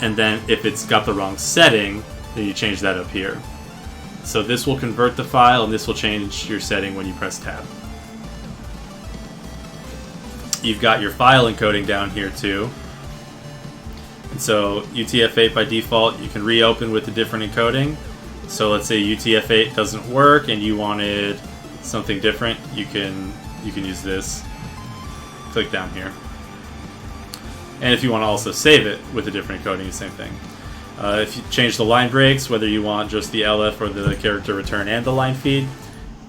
And then if it's got the wrong setting, then you change that up here. So this will convert the file, and this will change your setting when you press tab. You've got your file encoding down here too. And so UTF-8 by default, you can reopen with a different encoding. So let's say UTF-8 doesn't work and you wanted something different, you can use this. Click down here. And if you want to also save it with a different encoding, the same thing. If you change the line breaks, whether you want just the LF or the character return and the line feed,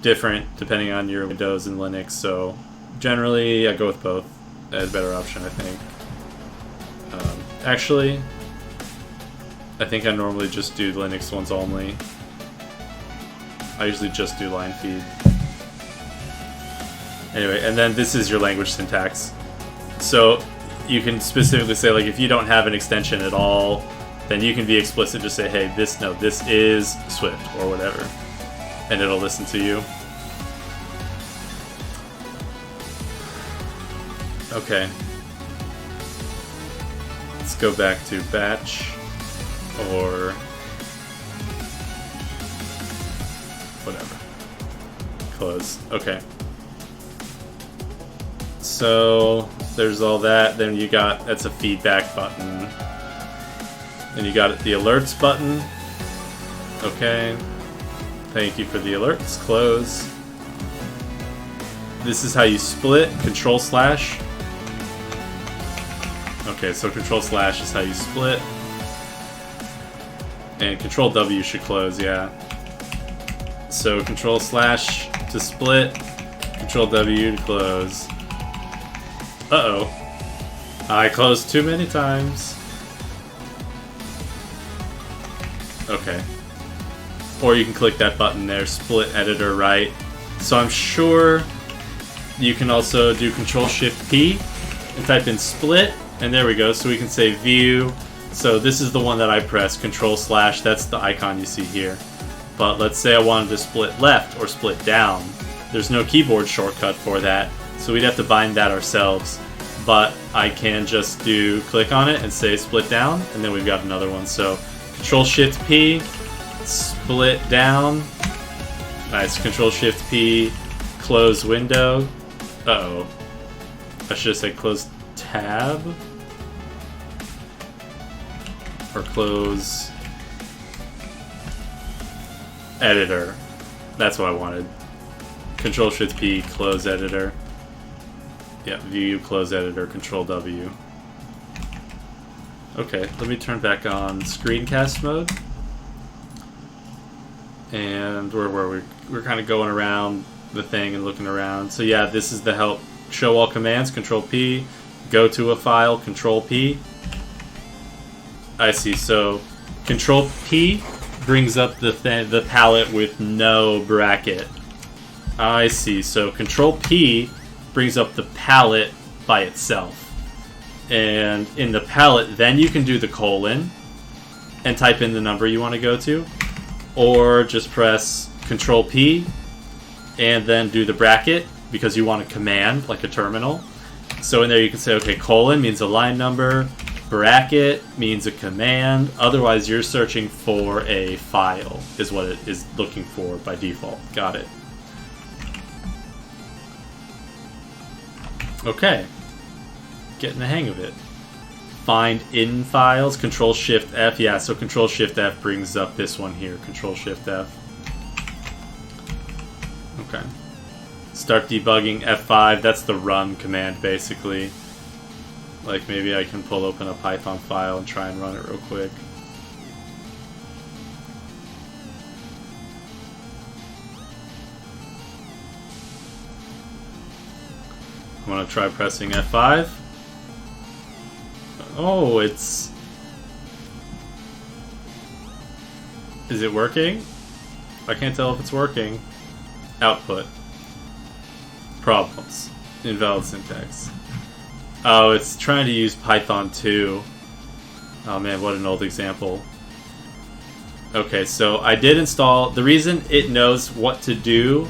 different depending on your Windows and Linux. So generally, I go with both as a better option, I think. Actually, I think I normally just do Linux ones only. I usually just do line feed. Anyway, and then this is your language syntax. So you can specifically say, like, if you don't have an extension at all, then you can be explicit, just say, hey, this is Swift, or whatever. And it'll listen to you. Okay. Let's go back to batch, or whatever. Close. Okay. So there's all that. Then you got, that's a feedback button. Then you got the alerts button. Okay. Thank you for the alerts. Close. This is how you split. Control/. Okay, so Control/ is how you split. And Control W should close, yeah. So Control/ to split, Control W to close. Uh-oh. I closed too many times. Okay. Or you can click that button there, split editor right. So I'm sure you can also do Control-Shift-P and type in split, and there we go. So we can say view. So this is the one that I press, Control/, that's the icon you see here. But let's say I wanted to split left or split down. There's no keyboard shortcut for that, so we'd have to bind that ourselves. But I can just do click on it and say split down, and then we've got another one. So Control-Shift-P, split down. Nice. Control-Shift-P, close window. Uh-oh. I should have said close tab. Or close editor. That's what I wanted. Control-Shift-P, close editor. Yeah, view, close editor, Control-W. Okay, let me turn back on screencast mode. And where were we? We're kind of going around the thing and looking around. So yeah, this is the help. Show all commands, Control-P. Go to a file, Control-P. I see, so Control-P brings up the palette with no bracket. I see, so Control-P brings up the palette by itself. And in the palette, then you can do the colon and type in the number you want to go to. Or just press Control-P and then do the bracket because you want a command, like a terminal. So in there you can say, okay, colon means a line number, bracket means a command, otherwise you're searching for a file, is what it is looking for by default. Got it. Okay. Getting the hang of it. Find in files, Control-Shift-F. Yeah, so Control-Shift-F brings up this one here, Control-Shift-F. Okay. Start debugging, F5, that's the run command, basically. Like, maybe I can pull open a Python file and try and run it real quick. I'm gonna try pressing F5. Oh, it's... Is it working? I can't tell if it's working. Output. Problems. Invalid syntax. Oh, it's trying to use Python 2. Oh man, what an old example. Okay, so I did install... The reason it knows what to do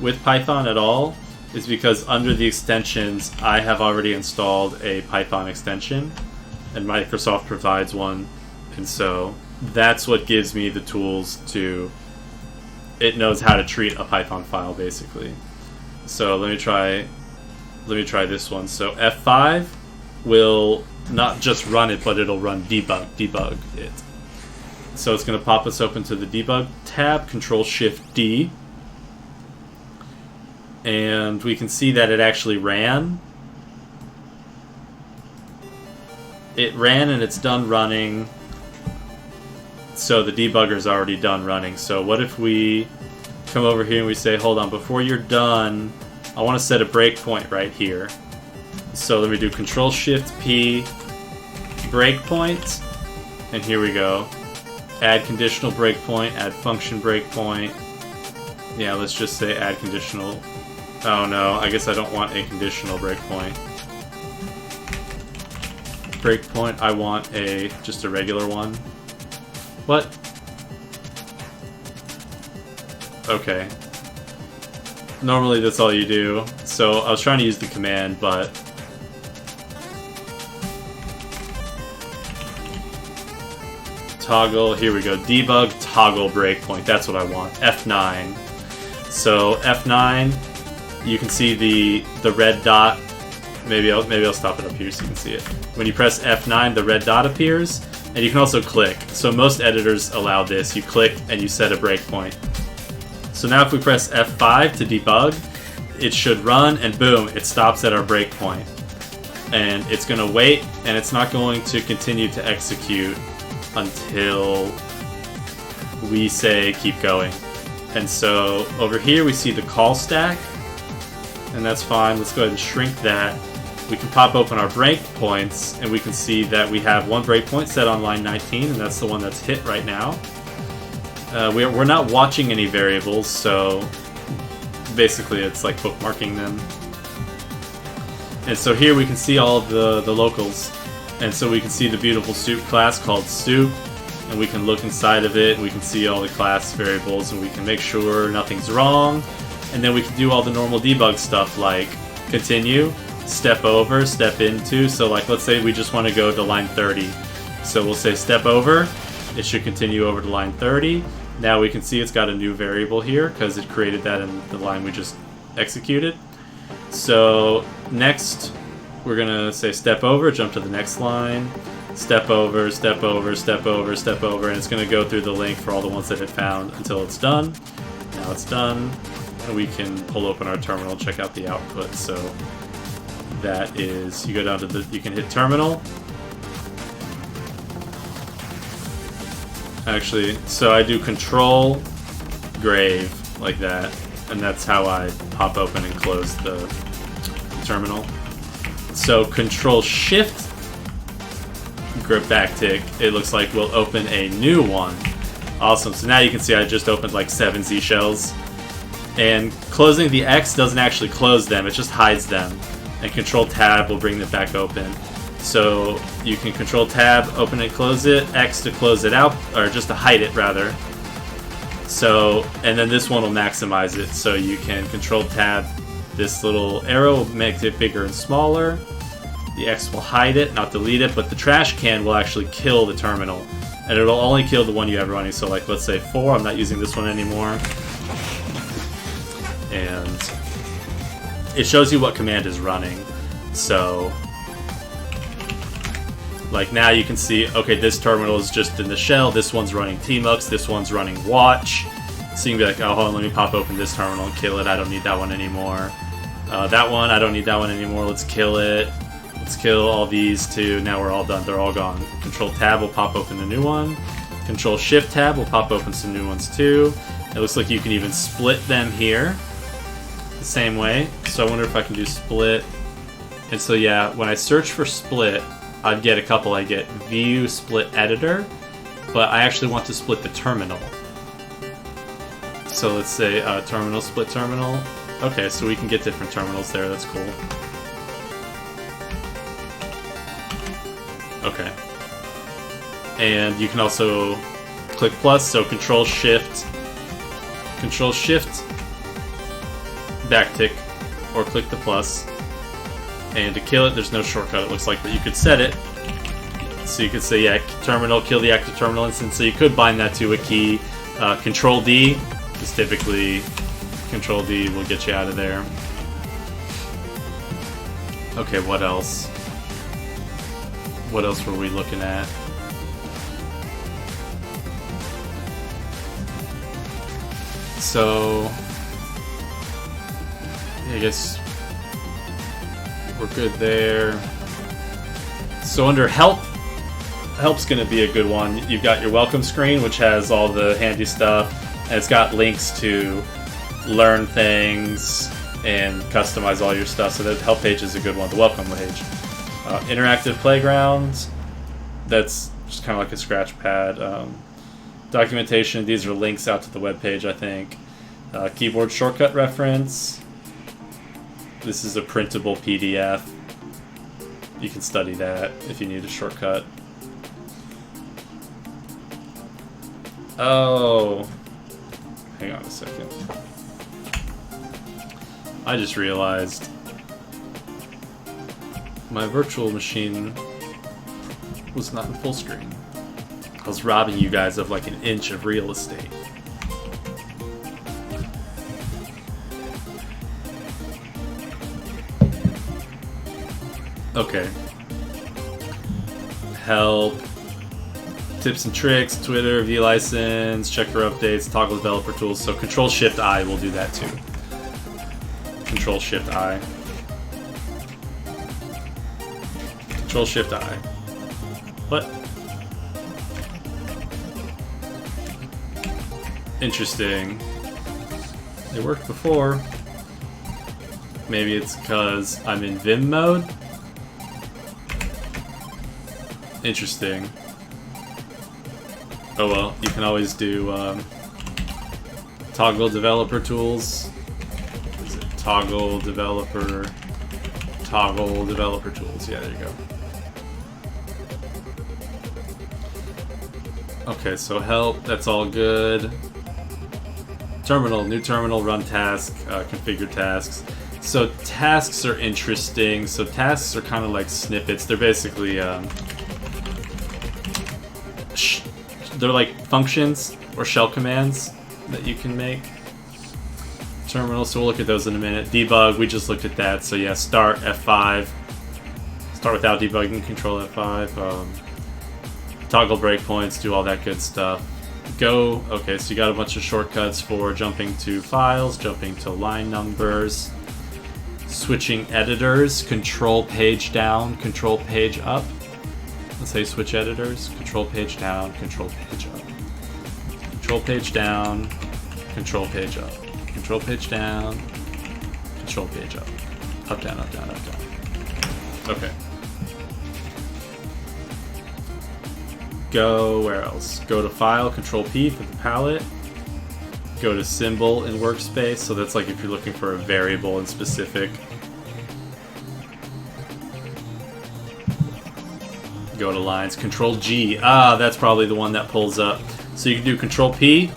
with Python at all is because under the extensions, I have already installed a Python extension, and Microsoft provides one, and so that's what gives me the tools to... It knows how to treat a Python file, basically. So let me try this one. So F5 will not just run it, but it'll run debug it. So it's going to pop us open to the debug tab, Control-Shift-D. And we can see that it actually ran. It ran and it's done running. So the debugger's already done running. So what if we come over here and we say, hold on, before you're done, I want to set a breakpoint right here. So let me do Control-Shift-P, breakpoint, and here we go. Add conditional breakpoint, add function breakpoint. Yeah, let's just say add conditional. Oh no, I guess I don't want a conditional breakpoint. Breakpoint, I want just a regular one. What? Okay. Normally that's all you do. So I was trying to use the command, but... Toggle, here we go. Debug toggle breakpoint, that's what I want. F9. So F9, you can see the red dot. Maybe I'll stop it up here so you can see it. When you press F9, the red dot appears, and you can also click. So most editors allow this. You click and you set a breakpoint. So now if we press F5 to debug, it should run, and boom, it stops at our breakpoint. And it's going to wait, and it's not going to continue to execute until we say keep going. And so over here we see the call stack, and that's fine. Let's go ahead and shrink that. we can pop open our breakpoints, and we can see that we have one breakpoint set on line 19, and that's the one that's hit right now. We're not watching any variables, so basically it's like bookmarking them. And so here we can see all of the locals. And so we can see the beautiful soup class called soup, and we can look inside of it, and we can see all the class variables, and we can make sure nothing's wrong. And then we can do all the normal debug stuff like continue, step over, step into. So like let's say we just want to go to line 30. So we'll say step over, it should continue over to line 30. Now we can see it's got a new variable here because it created that in the line we just executed. So next we're gonna say step over, jump to the next line, step over, step over, step over, step over, and it's gonna go through the link for all the ones that it found until it's done. Now it's done, and we can pull open our terminal and check out the output. So that is, you go down to you can hit terminal. Actually, so I do control grave like that, and that's how I pop open and close the terminal. So control shift grip backtick, it looks like we'll open a new one. Awesome, so now you can see I just opened like 7 Z shells. And closing the X doesn't actually close them, it just hides them. And control tab will bring them back open. So you can control tab, open and close it, X to close it out, or just to hide it rather. So, and then this one will maximize it. So you can control tab, this little arrow makes it bigger and smaller. The X will hide it, not delete it, but the trash can will actually kill the terminal. And it'll only kill the one you have running. So like let's say 4, I'm not using this one anymore. And it shows you what command is running. So like now you can see, okay, this terminal is just in the shell, this one's running tmux, this one's running watch. So you can be like, oh, hold on, let me pop open this terminal and kill it, I don't need that one anymore. That one, I don't need that one anymore, let's kill it. Let's kill all these too, now we're all done, they're all gone. Control tab will pop open a new one. Control shift tab will pop open some new ones too. It looks like you can even split them here the same way. So I wonder if I can do split. And so yeah, when I search for split, I'd get a couple. I get view split editor, but I actually want to split the terminal. So let's say terminal split terminal. Okay, so we can get different terminals there. That's cool. Okay. And you can also click plus, so control shift backtick, or click the plus. And to kill it, there's no shortcut, it looks like, but you could set it. So you could say, yeah, terminal, kill the active terminal instance. So you could bind that to a key. Control D, because typically Control D will get you out of there. Okay, what else? What else were we looking at? So I guess we're good there. So under help, help's gonna be a good one. You've got your welcome screen, which has all the handy stuff, and it's got links to learn things and customize all your stuff. So the help page is a good one, the welcome page. Interactive playground, that's just kind of like a scratch pad. Documentation, these are links out to the web page, I think. Keyboard shortcut reference. This is a printable PDF. You can study that if you need a shortcut. Oh, hang on a second. I just realized my virtual machine was not in full screen. I was robbing you guys of like an inch of real estate. Okay. Help. Tips and tricks, Twitter, vLicense, check for updates, toggle developer tools. So Control-Shift-I will do that too. Control-Shift-I. Control-Shift-I. What? Interesting. It worked before. Maybe it's because I'm in Vim mode. Interesting. Oh well, you can always do toggle developer tools. Is it toggle developer tools? Yeah, there you go. Okay, so help, that's all good. Terminal, new terminal, run task, configure tasks. So tasks are interesting. So tasks are kind of like snippets. They're basically they're like functions or shell commands that you can make. Terminal, so we'll look at those in a minute. Debug, we just looked at that. So yeah, start F5. Start without debugging, control F5. Toggle breakpoints, do all that good stuff. Go, okay, so you got a bunch of shortcuts for jumping to files, jumping to line numbers, switching editors, control page down, control page up. Let's say switch editors, control page down, control page up. Control page down, control page up. Control page down, control page up. Up, down, up, down, up, down. Okay. Go, where else? Go to File, Control P for the palette. Go to Symbol in Workspace, so that's like if you're looking for a variable in specific. Go to Lines, Control G. Ah, that's probably the one that pulls up. So you can do Control P,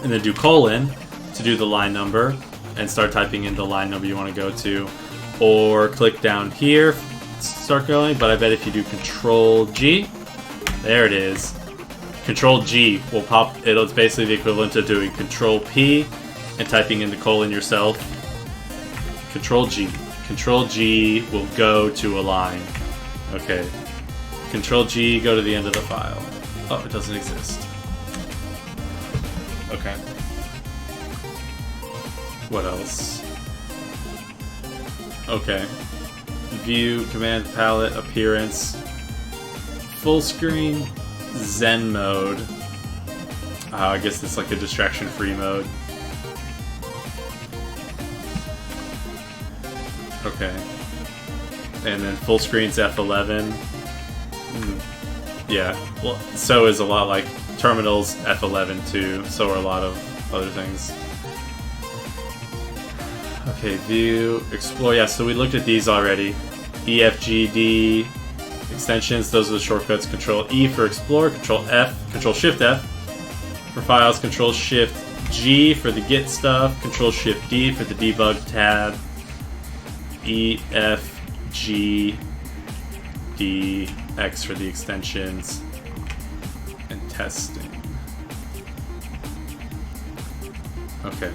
and then do colon to do the line number, and start typing in the line number you want to go to. Or click down here, start going, but I bet if you do Control G, there it is. Control G will pop. It's basically the equivalent to doing Control P and typing in the colon yourself. Control G. Control G will go to a line. Okay. Control G, go to the end of the file. Oh, it doesn't exist. Okay. What else? Okay. View, command, palette, appearance. Full screen, Zen mode. I guess it's like a distraction-free mode. Okay. And then full screen's F11. Yeah, well, so is a lot like terminals F11 too, so are a lot of other things. Okay, view, explore, yeah, so we looked at these already. E, F, G, D, extensions, those are the shortcuts. Control E for explore, Control F, Control Shift F for files, Control Shift G for the Git stuff, Control Shift D for the debug tab, E, F, G, D, X for the extensions, and testing. Okay.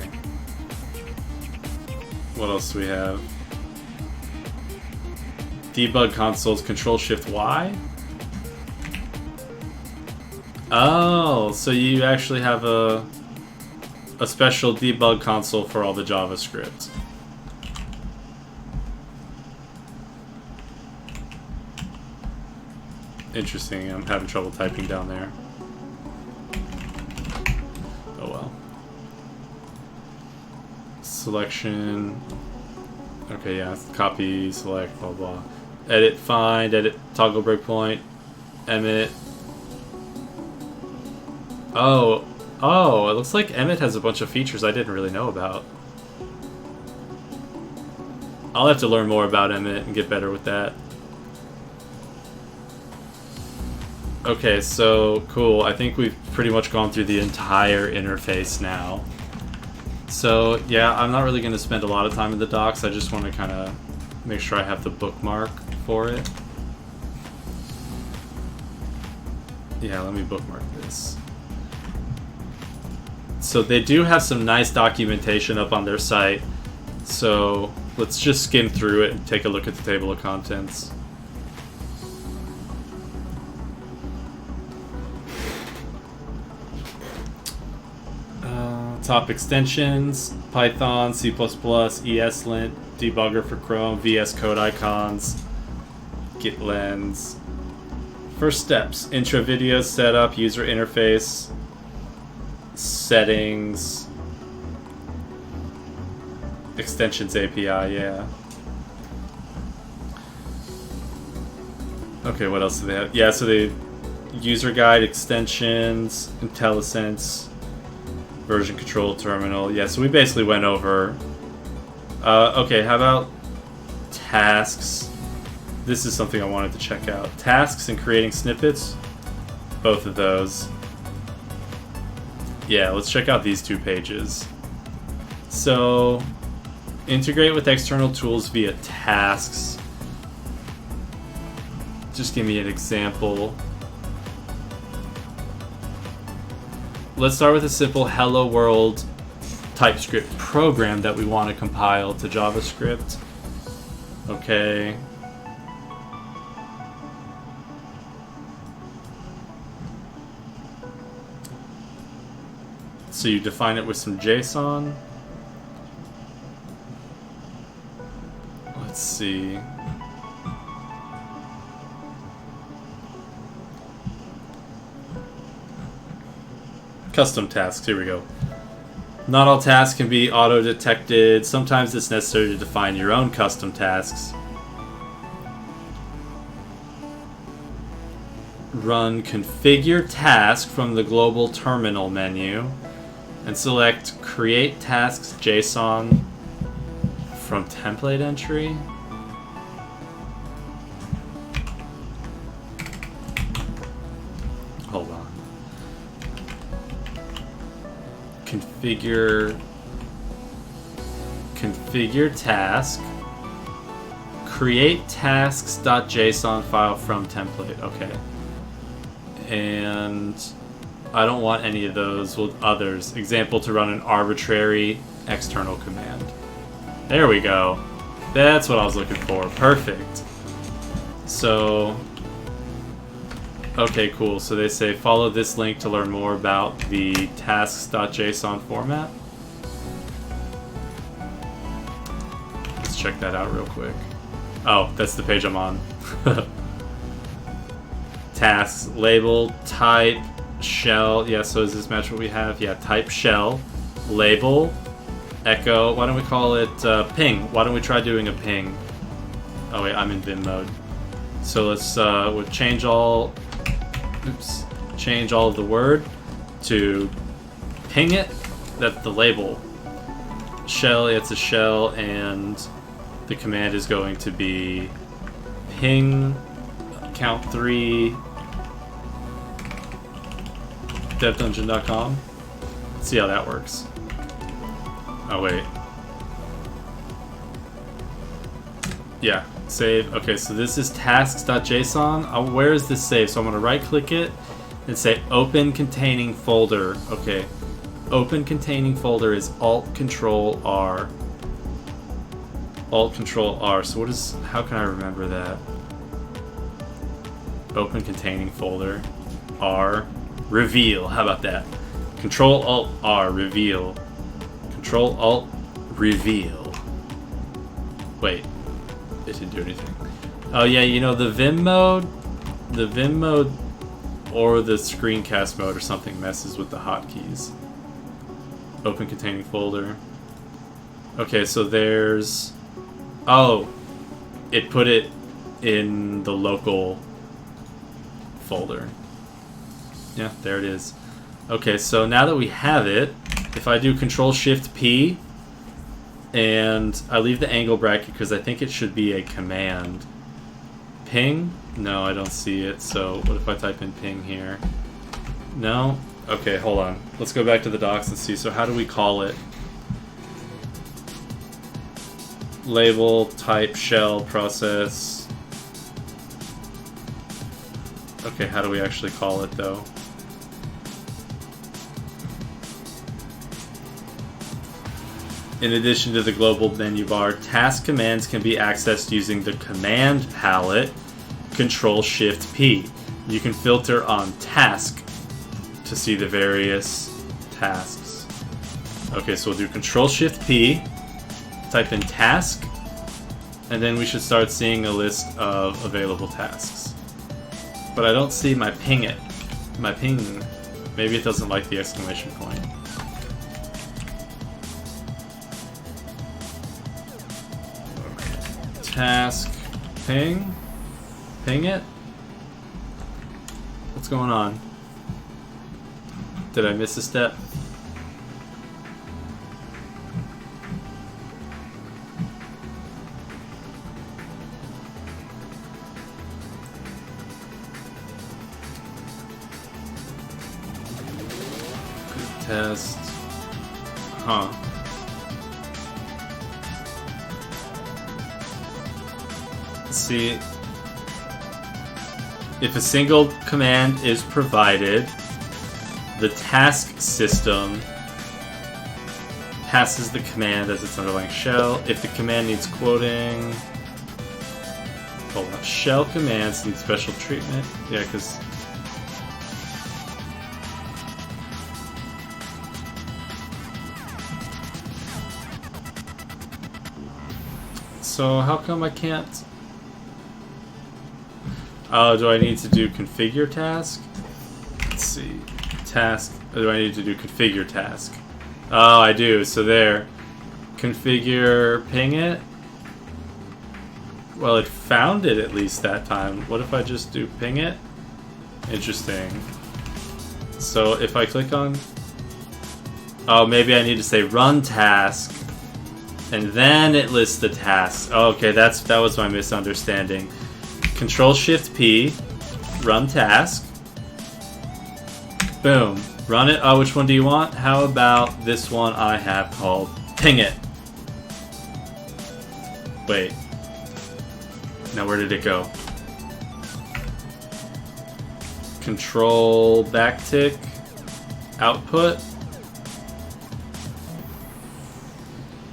What else do we have? Debug consoles, Control Shift Y. Oh, so you actually have a special debug console for all the JavaScript. Interesting, I'm having trouble typing down there. Oh well. Selection. Okay, yeah, copy, select, blah blah. Edit, find, edit, toggle breakpoint, Emmet. Oh, it looks like Emmet has a bunch of features I didn't really know about. I'll have to learn more about Emmet and get better with that. Okay, so cool. I think we've pretty much gone through the entire interface now. So yeah, I'm not really going to spend a lot of time in the docs. I just want to kind of make sure I have the bookmark for it. Yeah, let me bookmark this. So they do have some nice documentation up on their site. So let's just skim through it and take a look at the table of contents. Top extensions, Python, C++, ESLint, debugger for Chrome, VSCode icons, Git lens. First steps, intro video setup, user interface, settings, extensions API, yeah. Okay, what else do they have? Yeah, so they user guide, extensions, IntelliSense, version control terminal. Yeah, so we basically went over. Okay, how about tasks? This is something I wanted to check out. Tasks and creating snippets. Both of those. Yeah, let's check out these 2 pages. So, integrate with external tools via tasks. Just give me an example. Let's start with a simple hello world TypeScript program that we want to compile to JavaScript. Okay. So you define it with some JSON. Let's see. Custom tasks, here we go. Not all tasks can be auto-detected. Sometimes it's necessary to define your own custom tasks. Run configure task from the global terminal menu and select create tasks JSON from template entry. Hold on. Configure task, create tasks.json file from template. Okay. And I don't want any of those with others. Example, to run an arbitrary external command. There we go. That's what I was looking for. Perfect. So, okay, cool. So they say follow this link to learn more about the tasks.json format. Let's check that out real quick. Oh, that's the page I'm on. Tasks, label, type, shell. Yeah, so does this match what we have? Yeah, type shell, label, echo. Why don't we call it ping? Why don't we try doing a ping? Oh wait, I'm in Vim mode. So let's we'll change all of the word to ping it. That's the label. Shell, it's a shell, and the command is going to be ping count 3 devdungeon.com. Let's see how that works. Oh wait. Yeah, save. Okay, so this is tasks.json. Where is this saved? So I'm gonna right click it and say open containing folder. Okay. Open containing folder is Alt Control R. Alt Control R. So what is, how can I remember that? Open containing folder. R. Reveal. How about that? Control Alt R. Reveal. Control Alt Reveal. Wait. It didn't do anything. Oh yeah, you know the Vim mode or the screencast mode or something messes with the hotkeys. Open containing folder. Okay, so there's... Oh, it put it in the local folder. Yeah, there it is. Okay, so now that we have it, if I do Control-Shift-P and I leave the angle bracket because I think it should be a command. Ping? No, I don't see it. So what if I type in ping here? No? Okay, hold on. Let's go back to the docs and see. So how do we call it? Label, type, shell, process. Okay, how do we actually call it though? In addition to the global menu bar, task commands can be accessed using the command palette, Control-Shift-P. You can filter on task to see the various tasks. Okay, so we'll do Control-Shift-P, type in task, and then we should start seeing a list of available tasks. But I don't see my ping. Maybe it doesn't like the exclamation point. Task ping it. What's going on? Did I miss a step? Test. Huh. See, if a single command is provided, the task system passes the command as its underlying shell. If the command needs quoting, hold on, shell commands need special treatment. Yeah, because so how come I can't? Oh, do I need to do configure task? Let's see. Task. Or do I need to do configure task? Oh, I do. So there. Configure ping it. Well, it found it at least that time. What if I just do ping it? Interesting. So if I click on... Oh, maybe I need to say run task. And then it lists the tasks. Oh, okay, that was my misunderstanding. Control-Shift-P, run task. Boom. Run it. Oh, which one do you want? How about this one I have called ping it? Wait. Now where did it go? Control backtick. Output.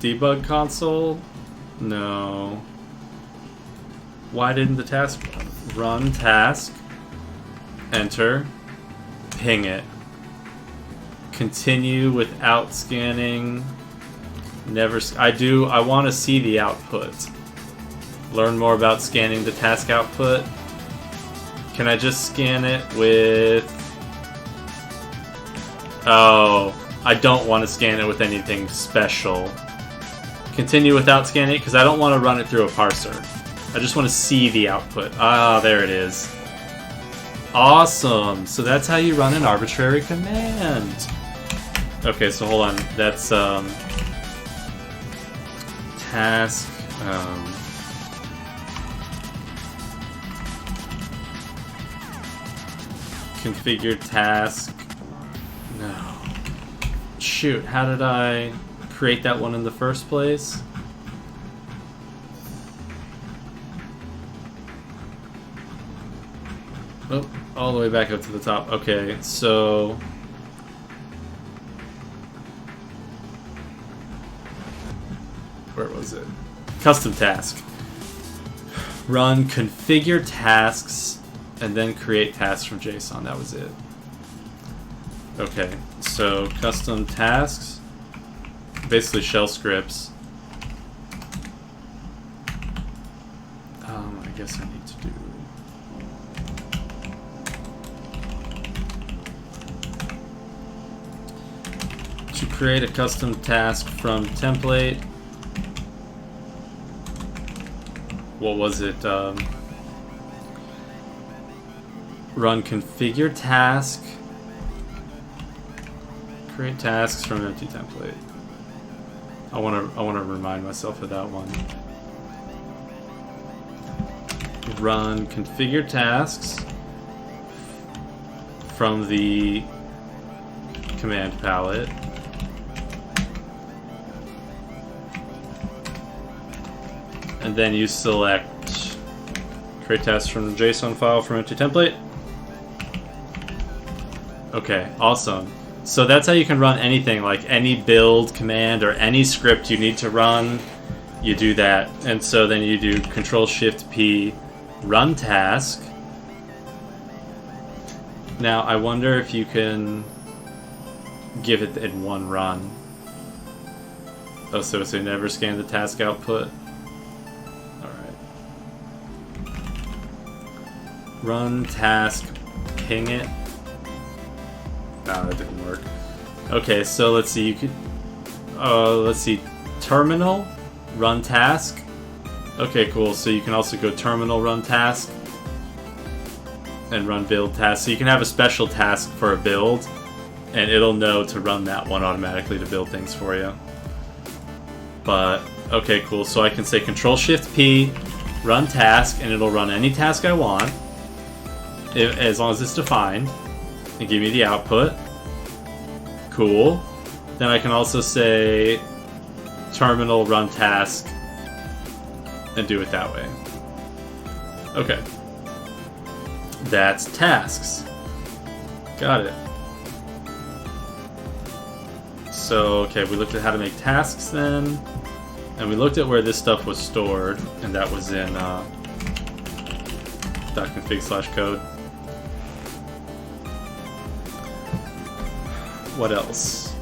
Debug console? No. Why didn't the task run task? Enter. Ping it. Continue without scanning. Never. I want to see the output. Learn more about scanning the task output. Can I just scan it with... Oh, I don't want to scan it with anything special. Continue without scanning, because I don't want to run it through a parser. I just want to see the output. Ah, there it is. Awesome! So that's how you run an arbitrary command. Okay, so hold on. That's, task, configure task. No. Shoot, how did I create that one in the first place? Oh, all the way back up to the top. Okay, so... Where was it? Custom task. Run configure tasks and then create tasks from JSON. That was it. Okay, so custom tasks. Basically shell scripts. I guess I need to do... To create a custom task from template. What was it? Run configure task. Create tasks from empty template. I want to remind myself of that one. Run configure tasks from the command palette. And then you select create tasks from JSON file from empty template. Okay, awesome. So that's how you can run anything, like any build command or any script you need to run, you do that. And so then you do Control-Shift-P, run task. Now I wonder if you can give it in one run. Oh, so never scan the task output. Alright. Run task, ping it. No, that didn't work. Okay, so let's see. You could, let's see. Terminal, run task. Okay, cool. So you can also go terminal, run task. and run build tasks. So you can have a special task for a build, and it'll know to run that one automatically to build things for you. But, okay, cool. So I can say Control-Shift-P, run task, and it'll run any task I want, as long as it's defined, and give me the output. Cool. Then I can also say terminal run task and do it that way. Okay. That's tasks. Got it. So, okay, we looked at how to make tasks then, and we looked at where this stuff was stored, and that was in .config/code. What else?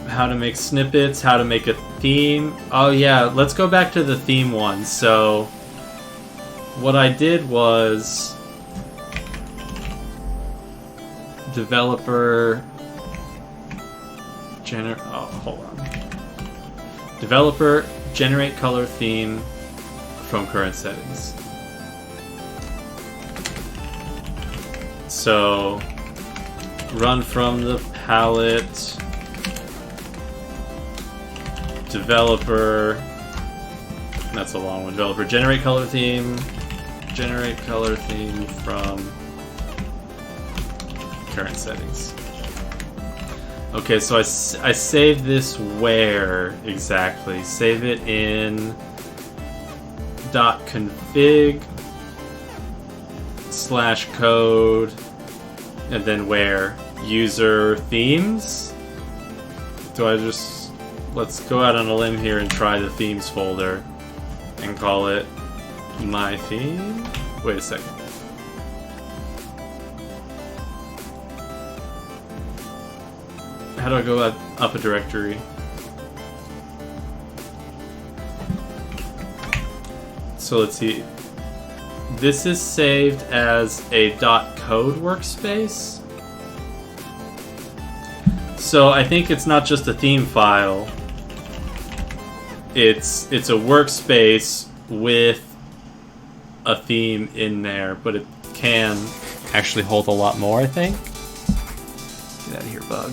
How to make snippets, how to make a theme. Oh yeah, let's go back to the theme one. So what I did was developer developer generate color theme from current settings. So run from the palette developer, that's a long one, developer generate color theme from current settings. Okay, so I save this where exactly? Save it in .config/code, and then where? User themes? Do I just... Let's go out on a limb here and try the themes folder and call it my theme? Wait a second. How do I go up a directory? So let's see. This is saved as a .code workspace. So I think it's not just a theme file. It's a workspace with a theme in there, but it can actually hold a lot more, I think. Get out of here, bug.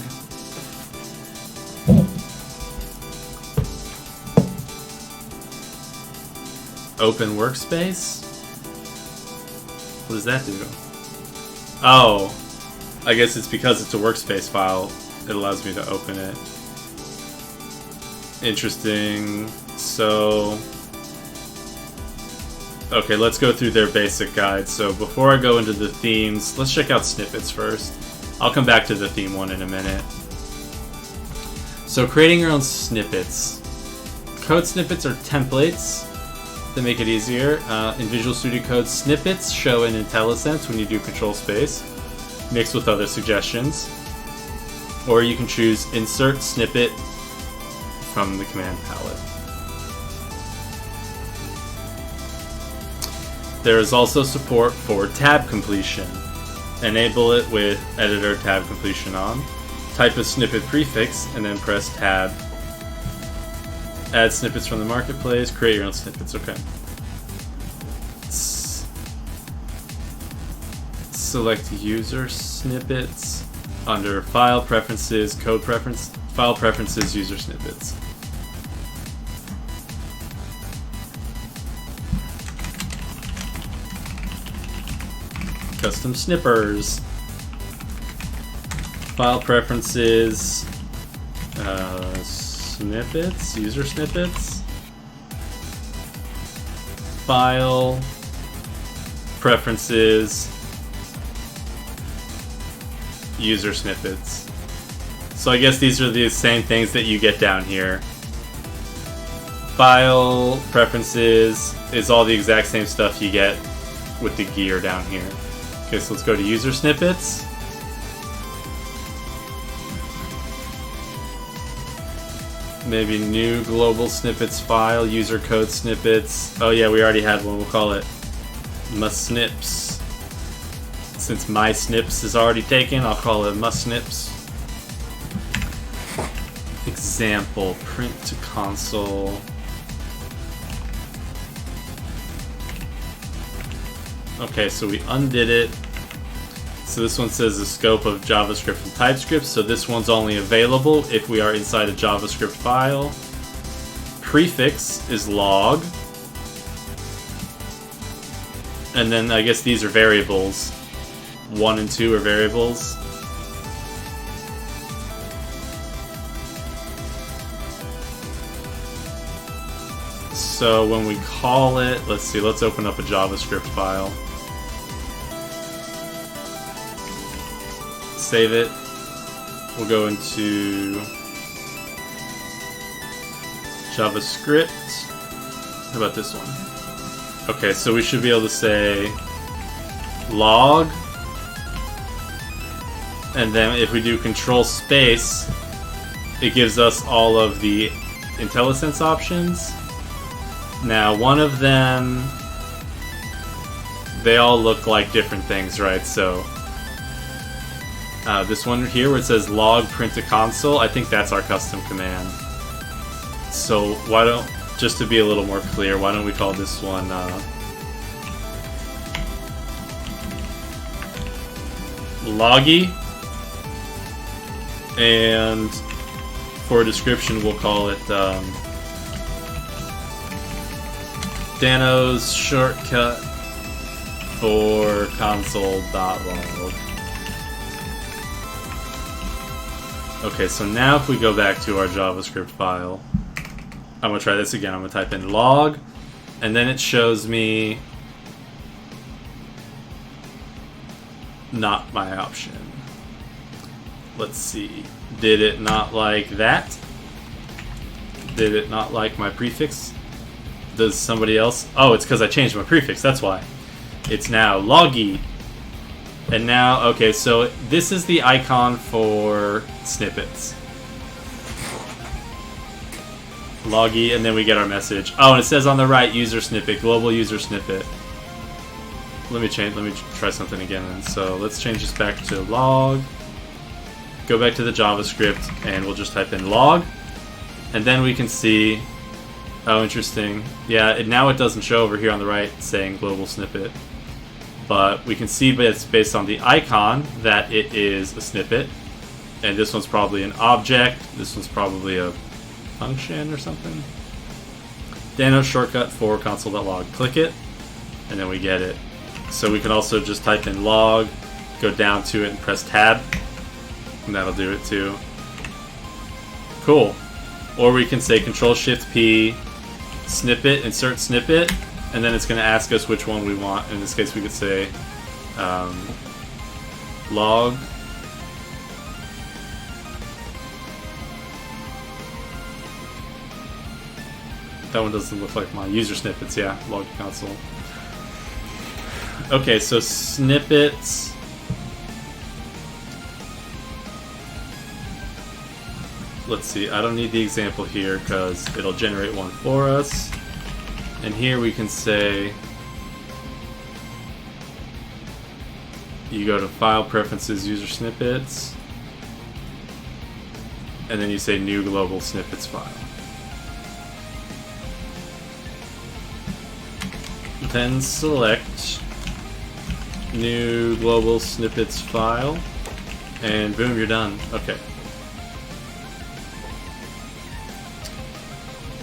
Open workspace? What does that do? Oh, I guess it's because it's a workspace file. It allows me to open it. Interesting. So, okay, let's go through their basic guide. So before I go into the themes, let's check out snippets first. I'll come back to the theme one in a minute. So creating your own snippets. Code snippets are templates that make it easier. In Visual Studio Code, snippets show in IntelliSense when you do Control Space, mixed with other suggestions. Or you can choose Insert Snippet from the command palette. There is also support for tab completion. Enable it with Editor tab completion on. Type a snippet prefix and then press tab. Add snippets from the marketplace. Create your own snippets. Okay. Select user snippets under file preferences, code preference, file preferences, user snippets. Custom snippers. File preferences, snippets, user snippets. File preferences, user snippets. So I guess these are the same things that you get down here. File preferences is all the exact same stuff you get with the gear down here. Okay, so let's go to user snippets. Maybe new global snippets file, user code snippets. Oh yeah, we already had one. We'll call it MustSnips. Since my snips is already taken, I'll call it MustSnips. example, print to console. Okay, so we undid it. So this one says the scope of JavaScript and TypeScript, so this one's only available if we are inside a JavaScript file. Prefix is log. And then I guess these are variables. 1 and 2 are variables. So when we call it, let's see, let's open up a JavaScript file. Save it. We'll go into JavaScript. How about this one? Okay, so we should be able to say log, and then if we do control space, it gives us all of the IntelliSense options. Now, one of them, they all look like different things, right? So this one here where it says log print to console, I think that's our custom command. So why don't, just to be a little more clear, why don't we call this one loggy, and for a description we'll call it Dano's shortcut for console.log. Okay, so now if we go back to our JavaScript file, I'm going to try this again. I'm going to type in log, and then it shows me not my option. Let's see. Did it not like that? Did it not like my prefix? Does somebody else? Oh, it's because I changed my prefix. That's why. It's now loggy. And now, okay, so this is the icon for snippets. Loggy, and then we get our message. Oh, and it says on the right, user snippet, global user snippet. Let me try something again. And so let's change this back to log. Go back to the JavaScript, and we'll just type in log. And then we can see, oh, interesting. Yeah, now it doesn't show over here on the right saying global snippet. But we can see it's based on the icon that it is a snippet. And this one's probably an object. This one's probably a function or something. Dano's shortcut for console.log. Click it, and then we get it. So we can also just type in log, go down to it, and press tab. And that'll do it too. Cool. Or we can say Control-Shift-P, snippet, insert snippet, and then it's going to ask us which one we want. In this case, we could say log. That one doesn't look like my user snippets. Yeah, log console. Okay, so snippets. Let's see, I don't need the example here because it'll generate one for us. And here we can say, you go to File Preferences, User Snippets, and then you say New Global Snippets File. Then select New Global Snippets File, and boom, you're done. Okay.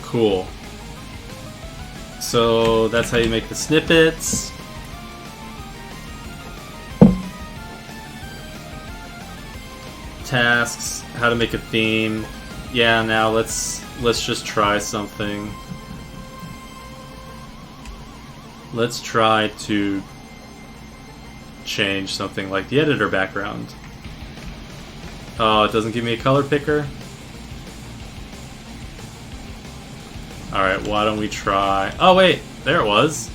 Cool. So that's how you make the snippets. Tasks, how to make a theme. Yeah, now let's just try something. Let's try to change something like the editor background. Oh, it doesn't give me a color picker? Alright, why don't we try... Oh wait, there it was.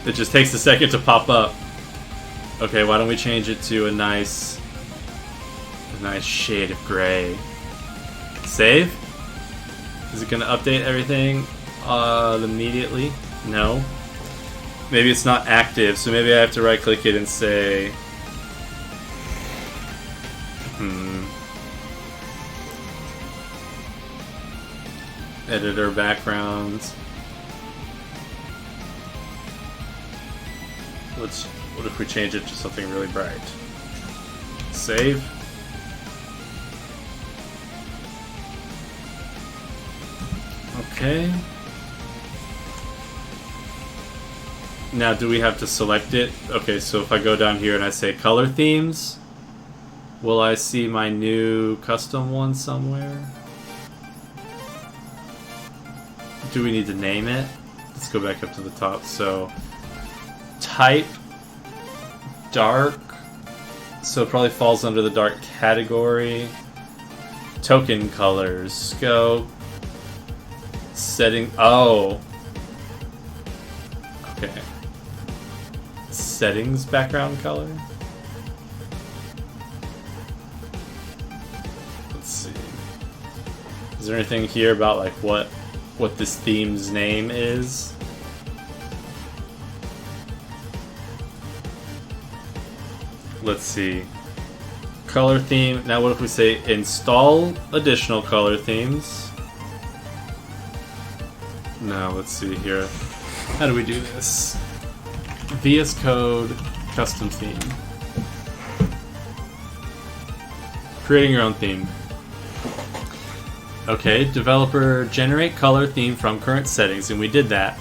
It just takes a second to pop up. Okay, why don't we change it to a nice shade of gray. Save? Is it gonna update everything immediately? No. Maybe it's not active, so maybe I have to right click it and say Editor background. What if we change it to something really bright? Save. Okay. Now, do we have to select it? Okay, so if I go down here and I say color themes, will I see my new custom one somewhere? Do we need to name it? Let's go back up to the top. So, type, dark. So it probably falls under the dark category. Token colors, scope, setting. Oh. Okay. Settings background color. Let's see. Is there anything here about like what this theme's name is? Let's see. Color theme. Now what if we say install additional color themes? Now let's see here. How do we do this? VSCode custom theme. Creating your own theme. Okay, developer generate color theme from current settings, and we did that.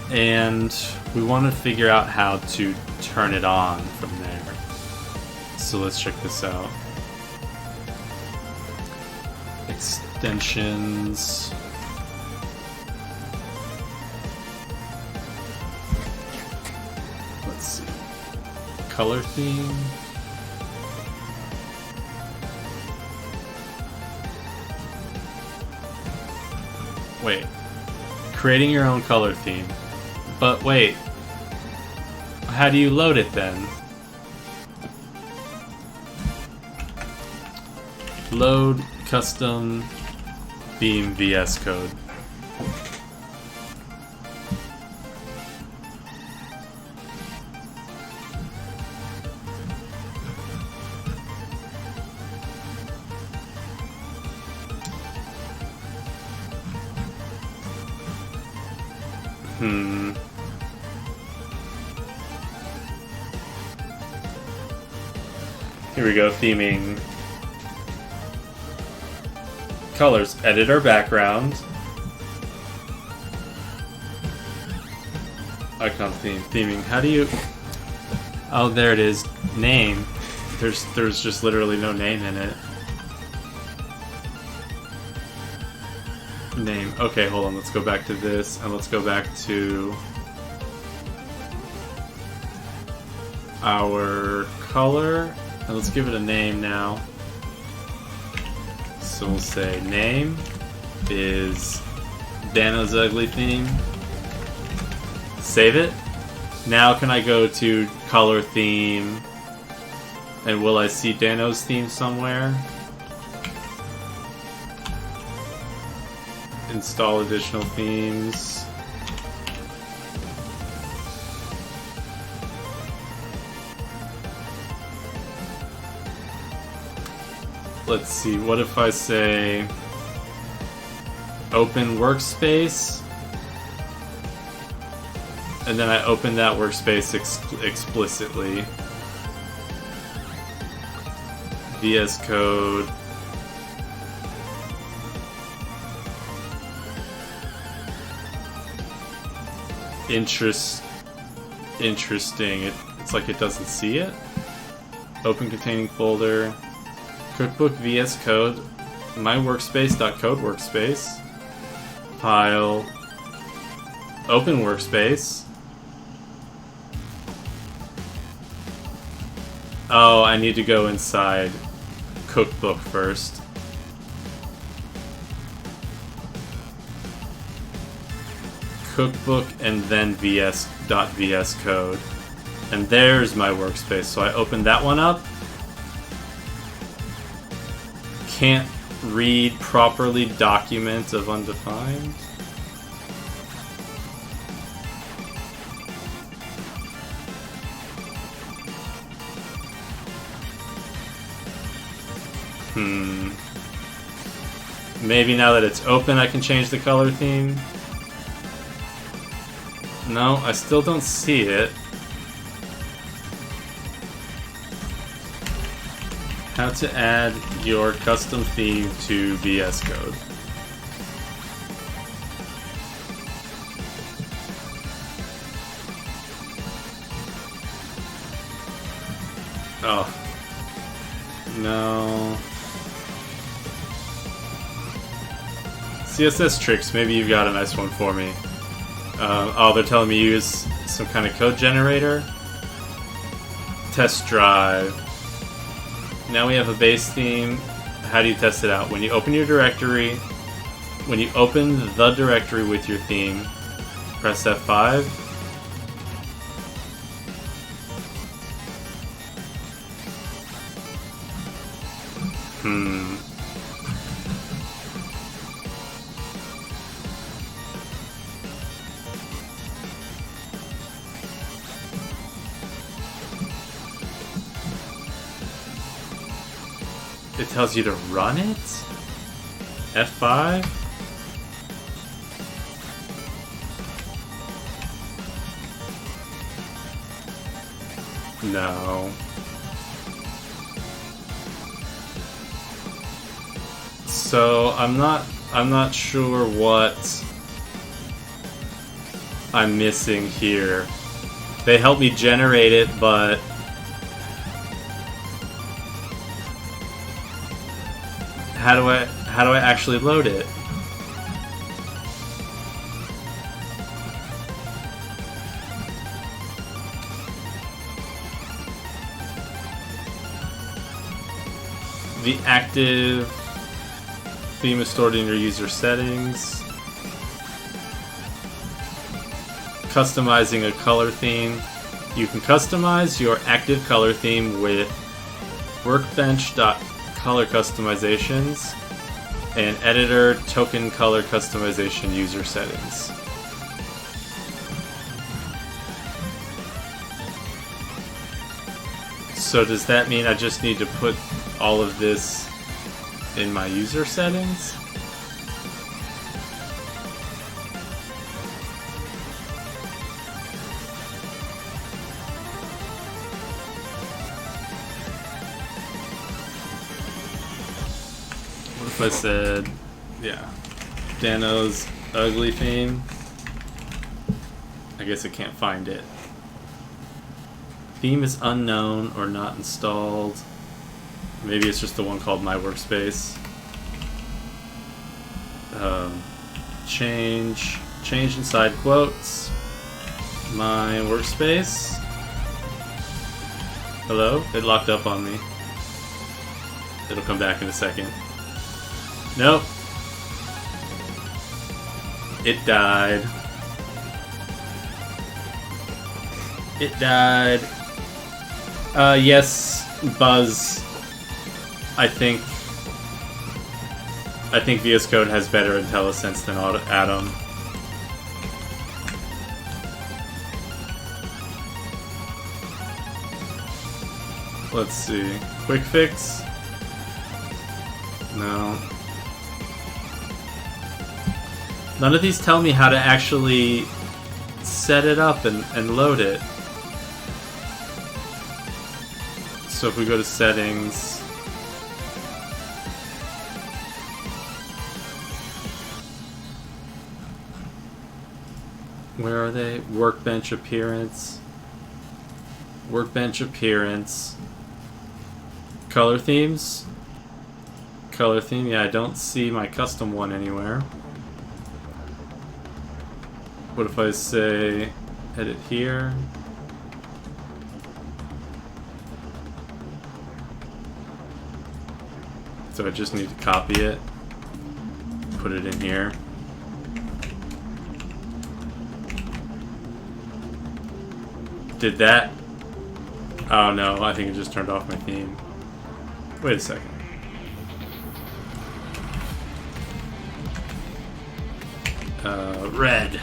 And we want to figure out how to turn it on from there. So let's check this out. Extensions. Let's see. Color theme. Wait. Creating your own color theme. But wait. How do you load it then? Load custom theme VSCode. Here we go, theming. Colors, editor background. Icon theme, theming. How do you... Oh, there it is. Name. There's just literally no name in it. Name. Okay, hold on. Let's go back to this, and let's go back to our color, and let's give it a name now. So we'll say name is Dano's Ugly Theme. Save it. Now can I go to color theme, and will I see Dano's theme somewhere? Install additional themes. Let's see, what if I say open workspace, and then I open that workspace explicitly. VSCode. Interesting. It's like it doesn't see it. Open containing folder. Cookbook VSCode. My workspace.code workspace. File. Open workspace. Oh, I need to go inside Cookbook first. Cookbook and then vs.vscode. And there's my workspace. So I open that one up. Can't read properly document of undefined. Maybe now that it's open I can change the color theme. No, I still don't see it. How to add your custom theme to VSCode. Oh. No. CSS tricks, maybe you've got a nice one for me. Oh, they're telling me to use some kind of code generator. Test drive. Now we have a base theme. How do you test it out? When you open your directory, when you open the directory with your theme, press F5. It tells you to run it? F5? No. So I'm not sure what I'm missing here. They helped me generate it, but how do I actually load it? The active theme is stored in your user settings. Customizing a color theme. You can customize your active color theme with workbench.color customizations and editor token color customization user settings. So does that mean I just need to put all of this in my user settings? What if I said, yeah, Dano's ugly theme? I guess I can't find it. Theme is unknown or not installed. Maybe it's just the one called My Workspace. Change inside quotes. My Workspace. Hello? It locked up on me. It'll come back in a second. Nope. It died. It died. Yes, Buzz. I think VS Code has better IntelliSense than Atom. Let's see. Quick fix? No. None of these tell me how to actually set it up and load it. So if we go to settings, where are they? Workbench appearance. Workbench appearance. Color themes. Color theme. Yeah, I don't see my custom one anywhere. What if I say edit here? So I just need to copy it, put it in here. Did that? Oh no, I think it just turned off my theme. Wait a second. Red.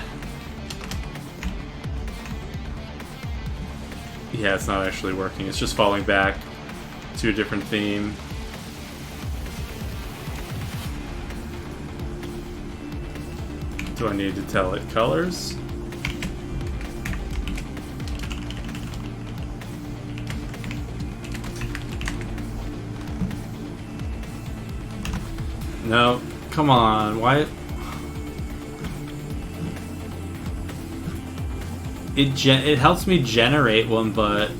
Yeah, it's not actually working. It's just falling back to a different theme. Do I need to tell it colors? No, come on, why? It helps me generate one, but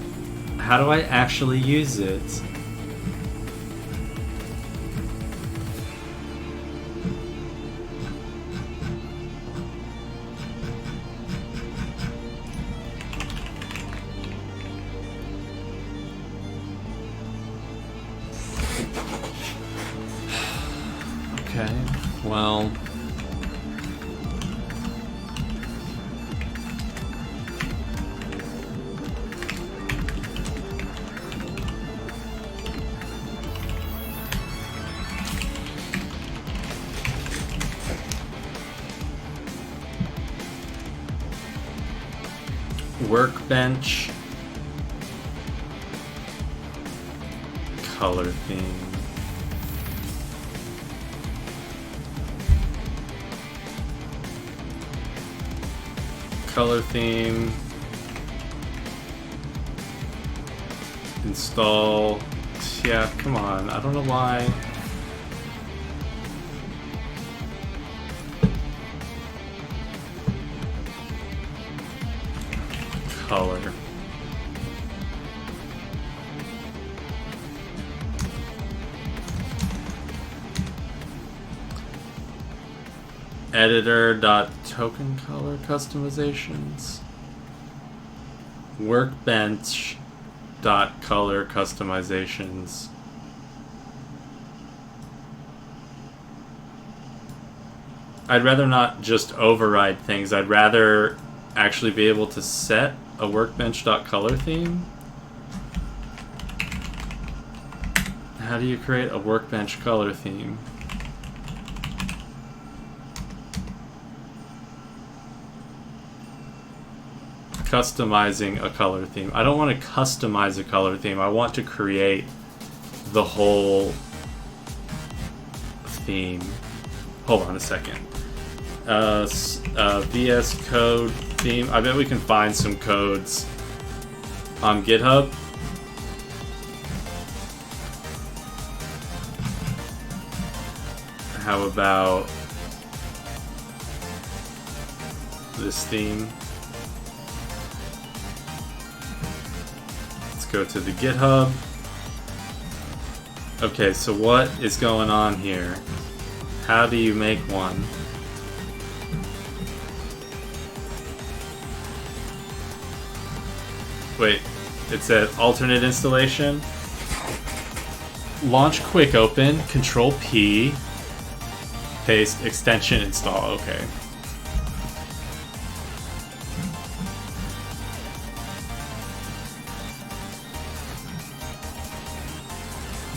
how do I actually use it? Okay, well... Workbench color theme. Color theme. Install. Yeah, come on. I don't know why. Color. Editor.token color customizations. Workbench.color customizations. I'd rather not just override things. I'd rather actually be able to set a workbench.color theme. How do you create a workbench color theme? Customizing a color theme. I don't want to customize a color theme. I want to create the whole theme. Hold on a second. VS Code theme. I bet we can find some codes on GitHub. How about this theme? Let's go to the GitHub. Okay, so what is going on here? How do you make one? Wait, it said alternate installation. Launch quick open, Control P, paste, extension install. Okay.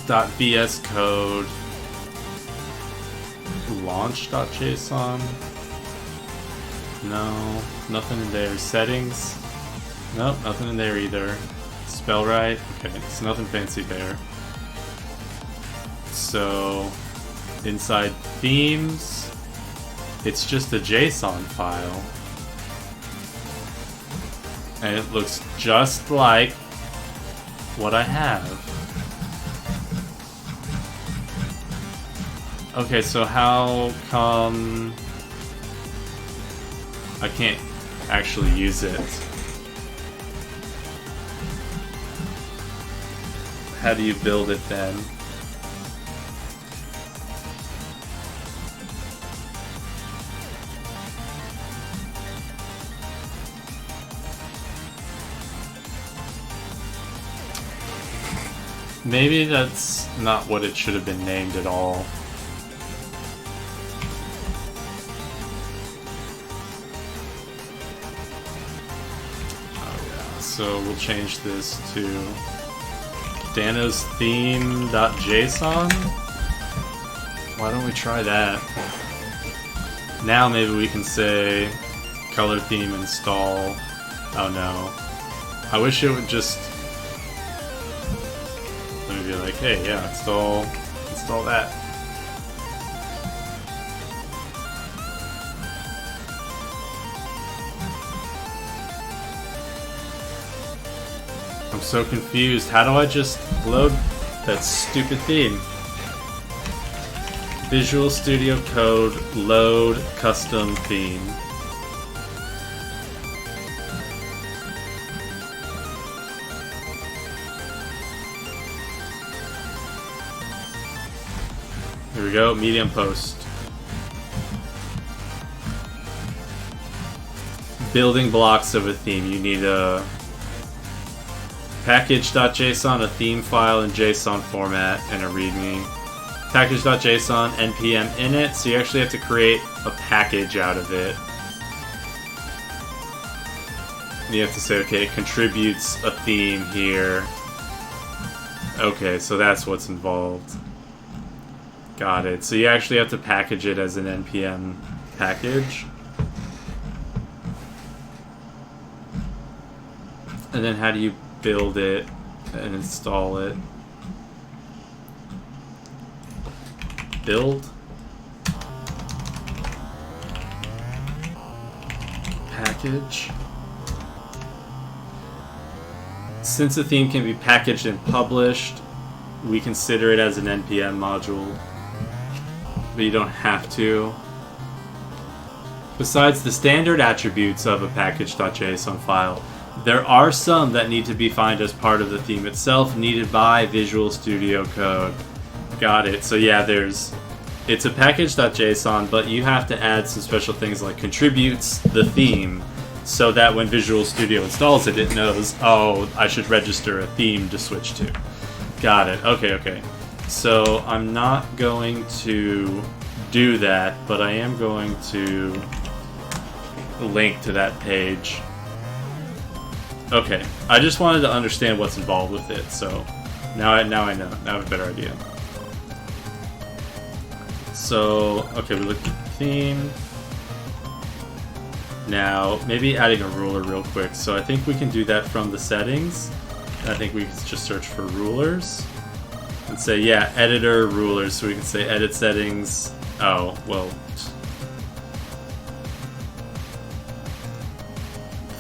.VSCode launch.json. No, nothing in there. Settings. Nope, nothing in there either. Spell right. Okay, it's nothing fancy there. So inside themes, it's just a JSON file. And it looks just like what I have. Okay, so how come I can't actually use it? How do you build it then? Maybe that's not what it should have been named at all. So we'll change this to Dano's theme.json. Why don't we try that? Now maybe we can say color theme install. Oh no. I wish it would just let me be like, hey, yeah, install that. I'm so confused. How do I just load that stupid theme? Visual Studio Code, load custom theme. Here we go, medium post. Building blocks of a theme. You need a package.json, a theme file in JSON format, and a README. Package.json, npm init, so you actually have to create a package out of it. And you have to say, okay, it contributes a theme here. Okay, so that's what's involved. Got it. So you actually have to package it as an npm package. And then how do you build it and install it? Build. Package. Since a theme can be packaged and published, we consider it as an npm module. But you don't have to. Besides the standard attributes of a package.json file, there are some that need to be defined as part of the theme itself, needed by Visual Studio Code. Got it. So yeah, it's a package.json, but you have to add some special things like contributes the theme, so that when Visual Studio installs it, it knows, oh, I should register a theme to switch to. Got it. Okay. So I'm not going to do that, but I am going to link to that page. Okay, I just wanted to understand what's involved with it, so now I know. Now I have a better idea. So, okay, we looked at the theme. Now, maybe adding a ruler real quick. So I think we can do that from the settings. I think we can just search for rulers and say, yeah, editor rulers. So we can say edit settings. Oh, well.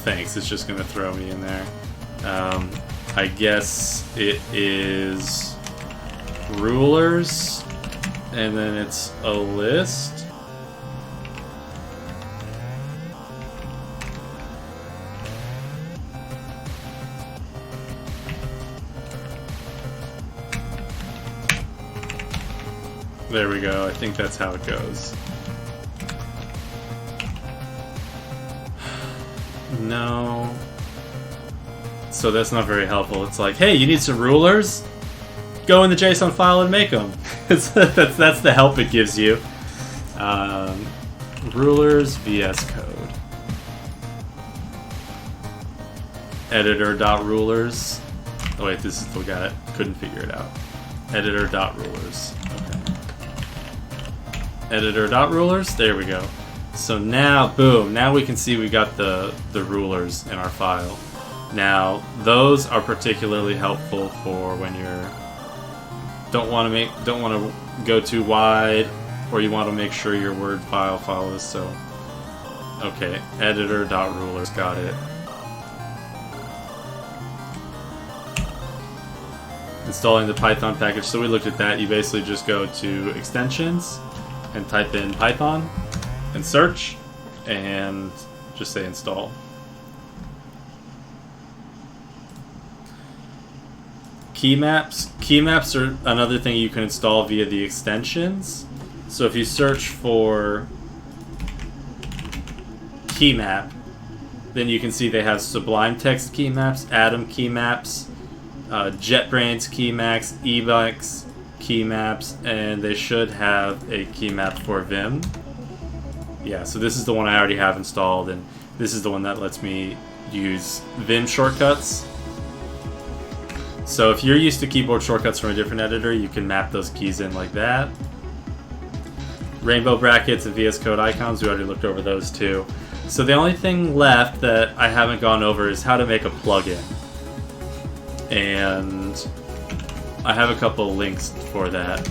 Thanks, it's just going to throw me in there. I guess it is rulers, and then it's a list. There we go, I think that's how it goes. No. So that's not very helpful. It's like, hey, you need some rulers? Go in the JSON file and make them. that's the help it gives you. Rulers VSCode. Editor.rulers. Oh wait, this is still got it. Couldn't figure it out. Editor.rulers. Okay. Editor.rulers. There we go. So now, boom, now we can see we got the rulers in our file. Now, those are particularly helpful for when you're don't want to go too wide, or you want to make sure your Word file follows. So, okay, editor.rulers, got it. Installing the Python package. So we looked at that. You basically just go to extensions and type in Python and search and just say install. Keymaps. Keymaps are another thing you can install via the extensions. So if you search for keymap, then you can see they have Sublime Text keymaps, Atom keymaps, JetBrains keymaps, Emacs keymaps, and they should have a keymap for Vim. Yeah, so this is the one I already have installed, and this is the one that lets me use Vim shortcuts. So if you're used to keyboard shortcuts from a different editor, you can map those keys in like that. Rainbow brackets and VSCode icons, we already looked over those too. So the only thing left that I haven't gone over is how to make a plugin. And I have a couple links for that.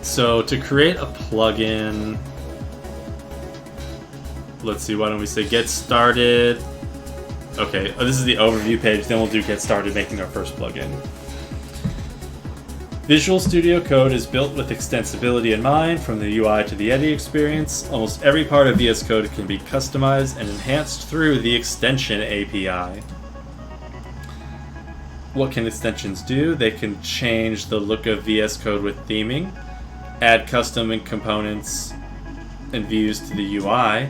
So to create a plugin, let's see, why don't we say get started Okay, this is the overview page, then we'll do get started making our first plugin. Visual Studio Code is built with extensibility in mind, from the UI to the editing experience. Almost every part of VS Code can be customized and enhanced through the Extension API. What can extensions do? They can change the look of VS Code with theming, add custom and components and views to the UI,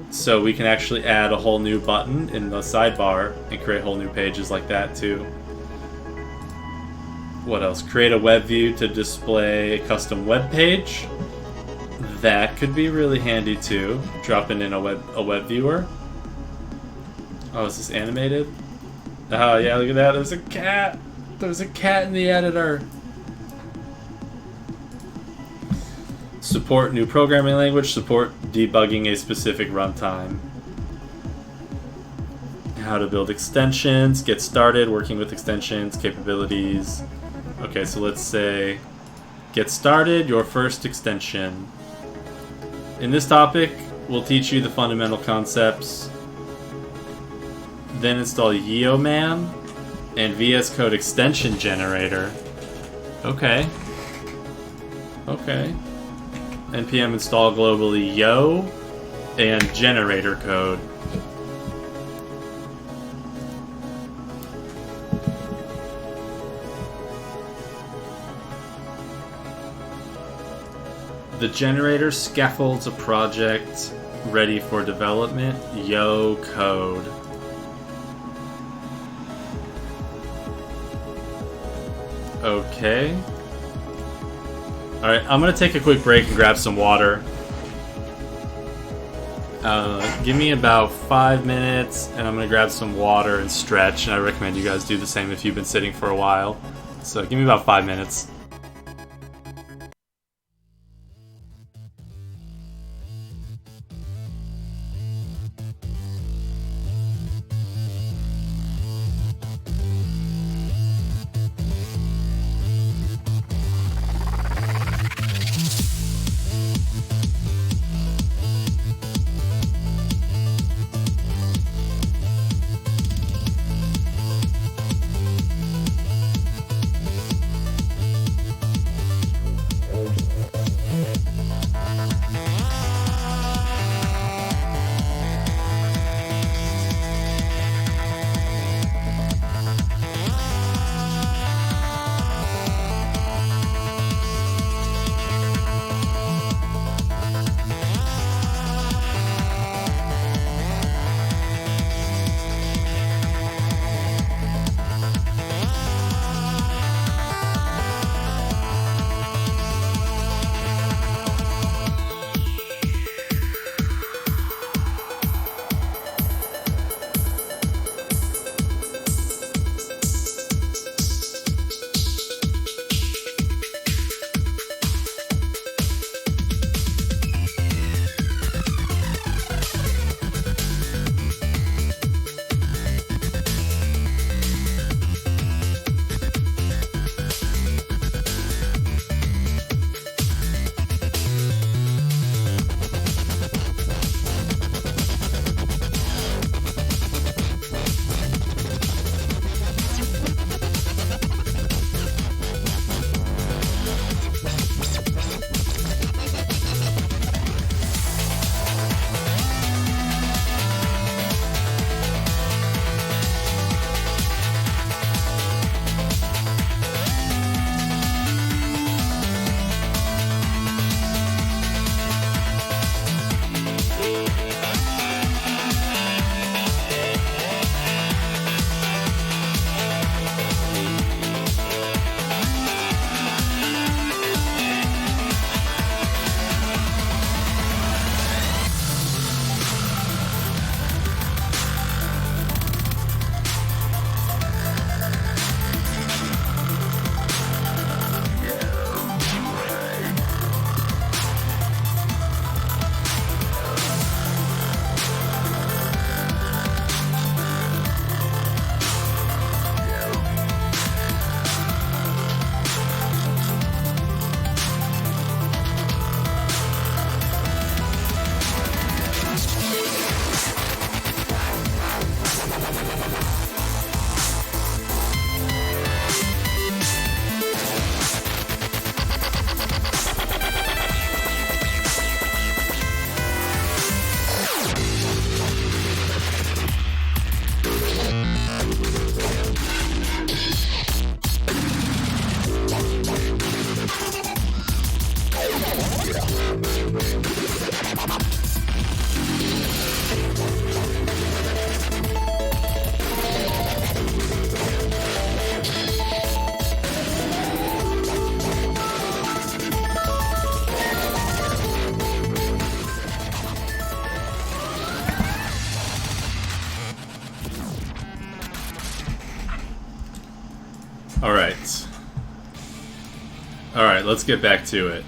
so we can actually add a whole new button in the sidebar and create whole new pages like that too. What else? Create a web view to display a custom web page. That could be really handy too. Dropping in a web viewer. Oh, is this animated? Oh yeah, look at that. There's a cat. There's a cat in the editor. Support new programming language. Support debugging a specific runtime. How to build extensions. Get started working with extensions. Capabilities. Okay, so let's say, get started, your first extension. In this topic, we'll teach you the fundamental concepts. Then install Yeoman and VS Code extension generator. Okay. Okay. npm install globally yo and generator code. The generator scaffolds a project ready for development. Yo code. Okay. Alright, I'm gonna take a quick break and grab some water. Give me about 5 minutes and I'm gonna grab some water and stretch, and I recommend you guys do the same if you've been sitting for a while. So give me about 5 minutes. Alright, let's get back to it.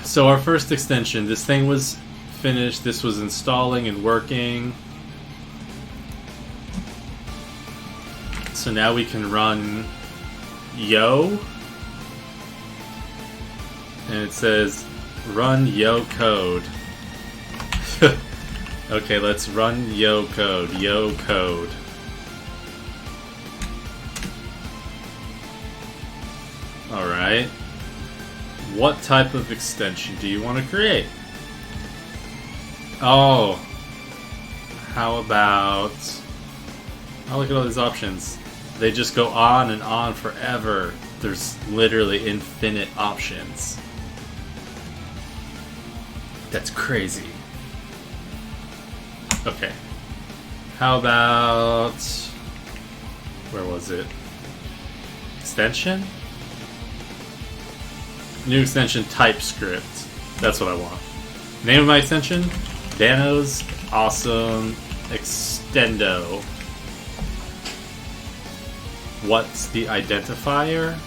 So our first extension, this thing was finished, this was installing and working. So now we can run yo. And it says run yo code. Okay, let's run yo code. Yo code. Alright. What type of extension do you want to create? Oh. How about... Oh, look at all these options. They just go on and on forever. There's literally infinite options. That's crazy. Okay. How about... Where was it? Extension? New extension TypeScript. That's what I want. Name of my extension? Dano's Awesome Extendo. What's the identifier?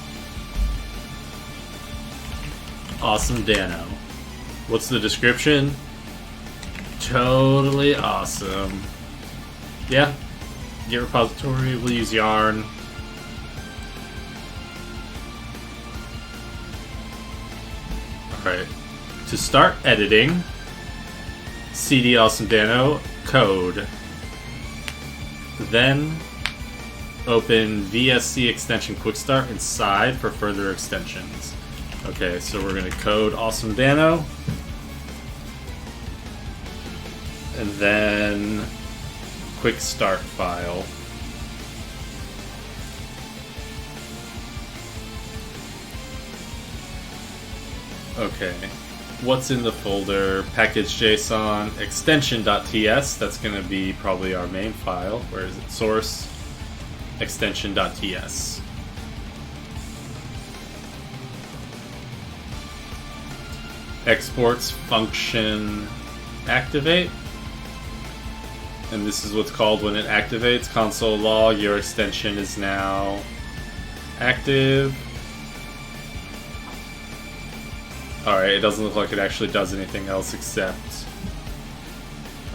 Awesome Dano. What's the description? Totally awesome. Yeah. Git repository, we'll use Yarn. Alright. To start editing, cd awesome Dano code. Then open VSC extension quick start inside for further extensions. Okay, so we're gonna code awesome Dano. And then quick start file. Okay, what's in the folder? Package.json, extension.ts, that's going to be probably our main file. Where is it? Source, extension.ts. Exports function activate. And this is what's called when it activates. Console log, your extension is now active. Alright, it doesn't look like it actually does anything else except...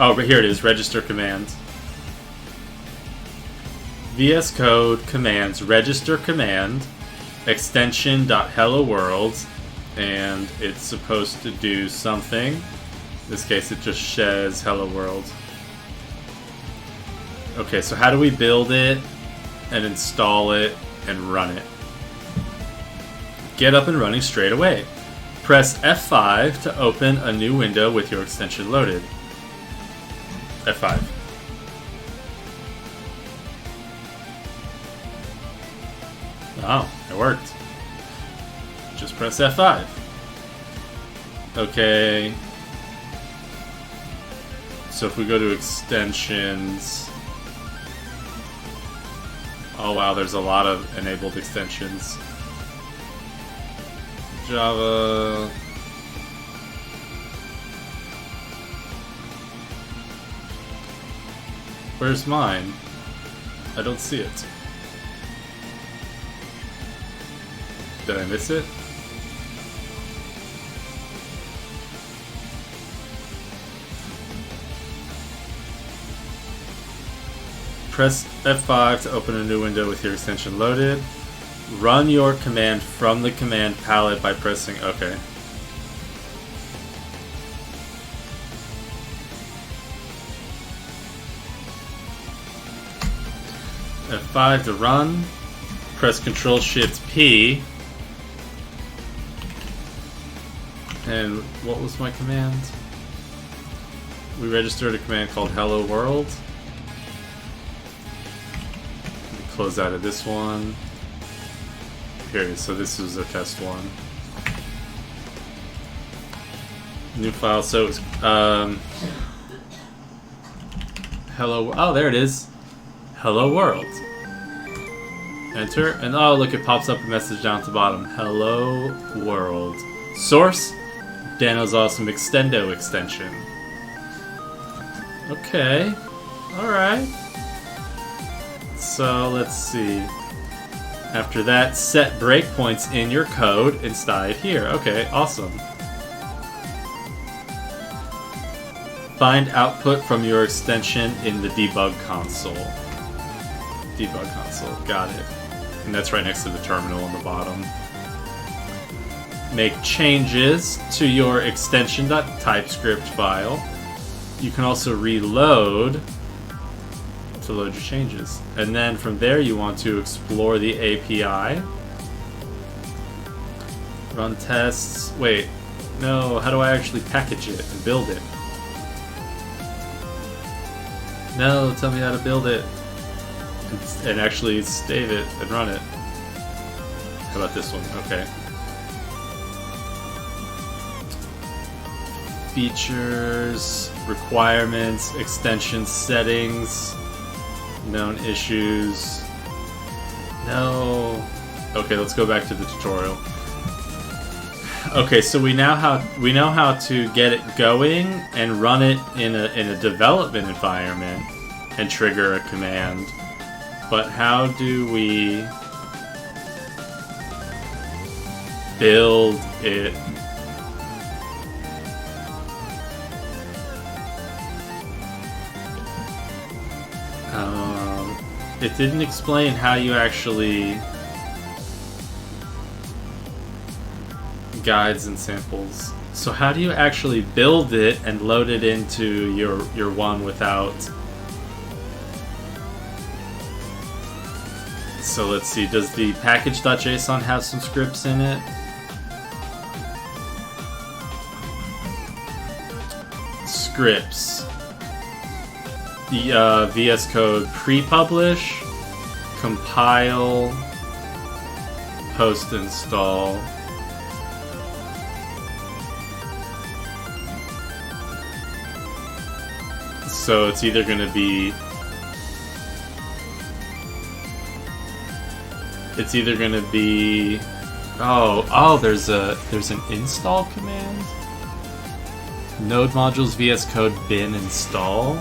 Oh, but here it is, register command. VSCode commands register command extension.helloworld, and it's supposed to do something. In this case, it just says hello world. Okay, so how do we build it and install it and run it? Get up and running straight away. Press F5 to open a new window with your extension loaded. F5. Oh, it worked. Just press F5. Okay. So if we go to extensions... Oh wow, there's a lot of enabled extensions. Java... Where's mine? I don't see it. Did I miss it? Press F5 to open a new window with your extension loaded. Run your command from the command palette by pressing OK. F5 to run. Press Ctrl-Shift-P. And what was my command? We registered a command called Hello World. Close out of this one. Here it is. So this is a test one. New file. So it's hello. Oh, there it is. Hello world. Enter, and oh look, it pops up a message down at the bottom. Hello world. Source: Dano's Awesome Extendo extension. Okay. All right. So let's see. After that, set breakpoints in your code inside here. Okay, awesome. Find output from your extension in the debug console. Debug console, got it. And that's right next to the terminal on the bottom. Make changes to your extension.typescript file. You can also reload to load your changes. And then from there you want to explore the API. Run tests. Wait, no, how do I actually package it and build it? No, tell me how to build it. And actually save it and run it. How about this one? Okay. Features, requirements, extension settings, known issues. No. Okay, let's go back to the tutorial. Okay, so we know how to get it going and run it in a development environment and trigger a command. But how do we build it? It didn't explain how you actually guides and samples. So how do you actually build it and load it into your one without? So let's see, does the package.json have some scripts in it? Scripts. The VSCode pre-publish, compile, post-install. So it's either going to be there's an install command. Node modules VSCode bin install.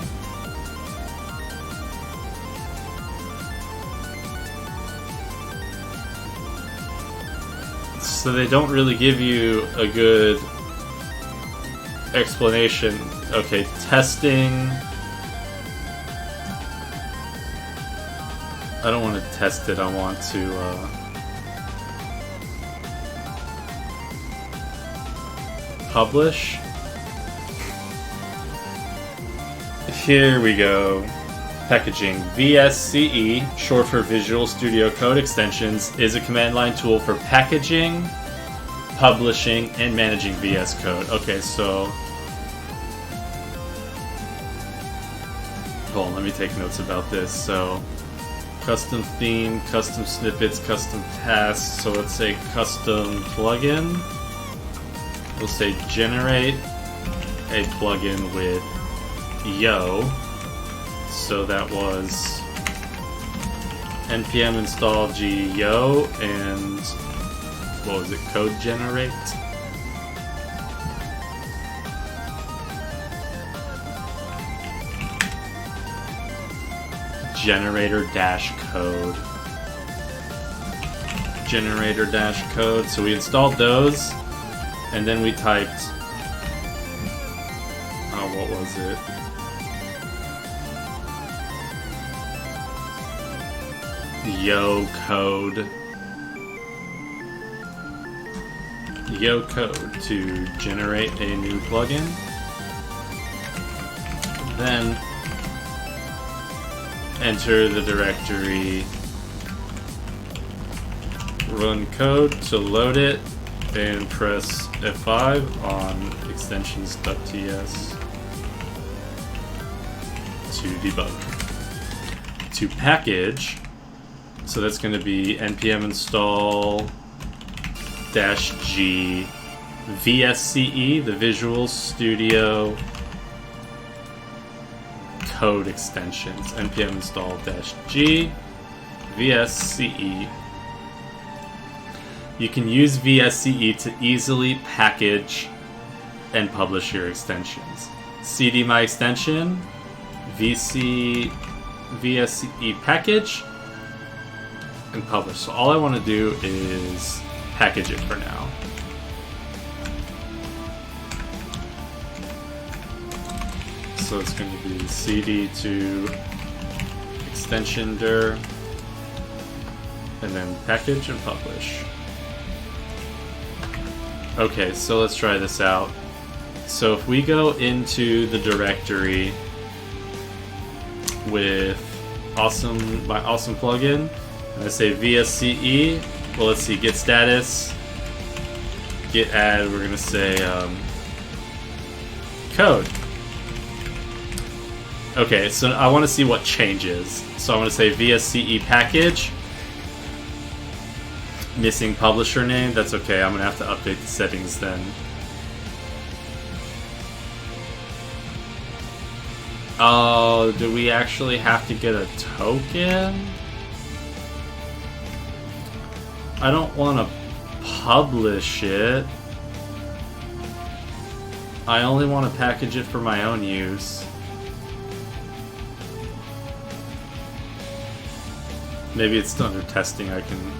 So they don't really give you a good explanation. Okay, testing. I don't want to test it, I want to publish. Here we go. Packaging. VSCE, short for Visual Studio Code Extensions, is a command line tool for packaging, publishing, and managing VS Code. Okay, so hold on, let me take notes about this. So custom theme, custom snippets, custom tasks. So let's say custom plugin. We'll say generate a plugin with yo. So that was npm install yo and what was it? Code generate. Generator dash code. Generator dash code. So we installed those, and then we typed. Oh, what was it? Yo code to generate a new plugin. Then enter the directory run code to load it and press F5 on extensions.ts to debug. To package, so that's going to be npm install -g VSCE, the Visual Studio Code Extensions. npm install -g VSCE. You can use VSCE to easily package and publish your extensions. cd my extension VSCE package. and publish. So all I want to do is package it for now. So it's going to be cd to extension dir, and then package and publish. Okay, so let's try this out. So if we go into the directory with my awesome plugin, and I say VSCE, well, let's see, get status, get add, we're going to say code. Okay, so I want to see what changes. So I want to say VSCE package, missing publisher name. That's okay, I'm going to have to update the settings then. Oh, do we actually have to get a token? I don't want to publish it. I only want to package it for my own use. Maybe it's under testing, I can...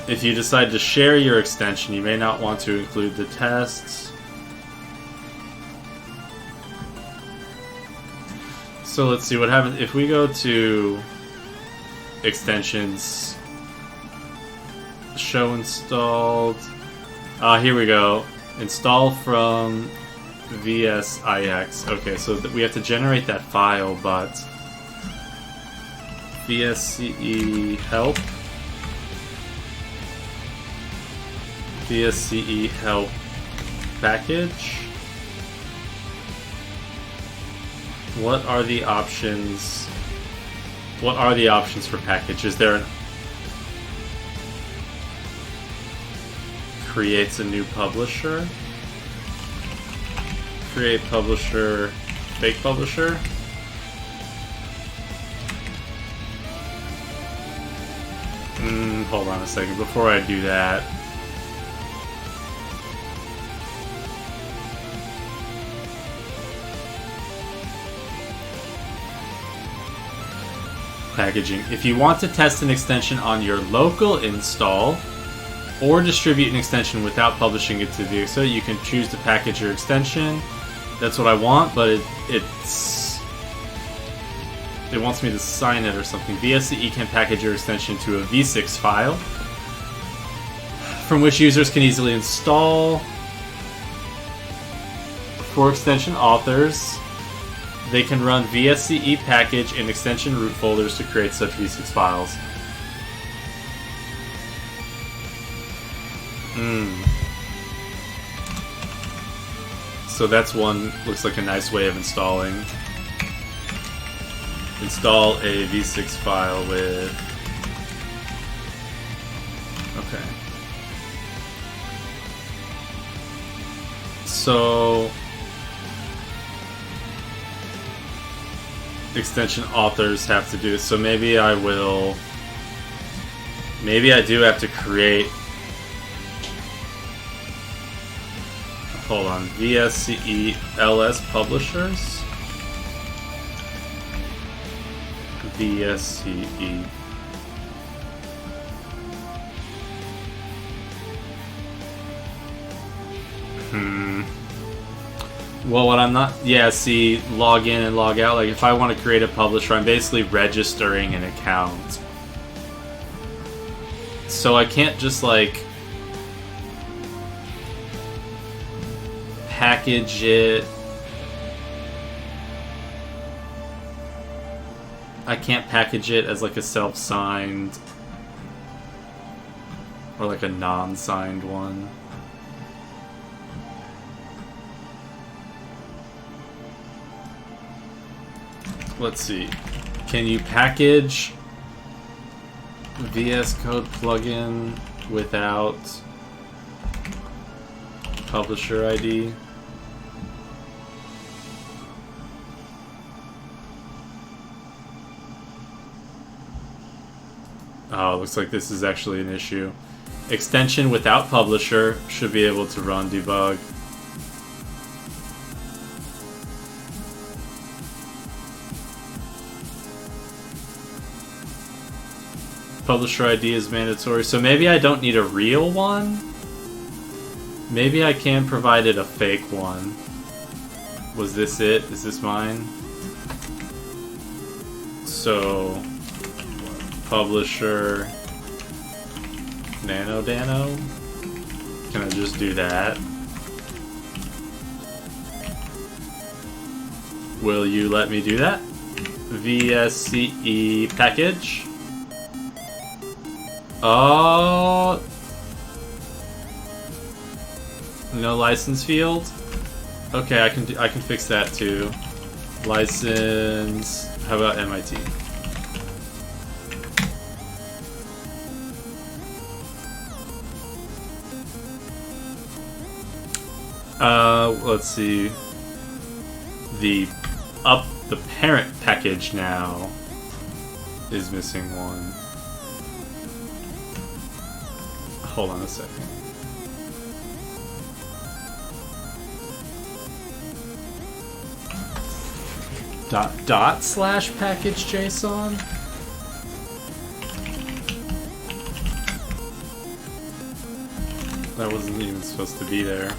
If you decide to share your extension, you may not want to include the tests. So let's see what happens if we go to extensions, show installed. Here we go. Install from VSIX. Okay, so we have to generate that file, but VSCE help. VSCE help package. What are the options? What are the options for package? Is there an creates a new publisher? Create publisher, fake publisher? Hold on a second before I do that. Packaging. If you want to test an extension on your local install or distribute an extension without publishing it to VSCode, you can choose to package your extension. That's what I want, but it wants me to sign it or something. VSCE can package your extension to a V6 file from which users can easily install. For extension authors, they can run VSCE package in extension root folders to create such V6 files. So that's one, looks like a nice way of installing. Install a V6 file with... Okay. So... extension authors have to do this, so maybe I will... Maybe I do have to create... Hold on, VSCE LS publishers? VSCE. Well, what I'm not... Yeah, see, log in and log out. Like, if I want to create a publisher, I'm basically registering an account. So I can't just, like... package it. I can't package it as like a self-signed or like a non-signed one. Let's see. Can you package VSCode plugin without publisher ID? Oh, looks like this is actually an issue. Extension without publisher should be able to run debug. Publisher ID is mandatory, so maybe I don't need a real one? Maybe I can provide it a fake one. Was this it? Is this mine? So, publisher Nano Dano? Can I just do that? Will you let me do that? VSCE package? Oh, no license field. Okay, I can fix that too. License. How about MIT? Let's see. The parent package now is missing one. Hold on a second. Dot slash package JSON? That wasn't even supposed to be there.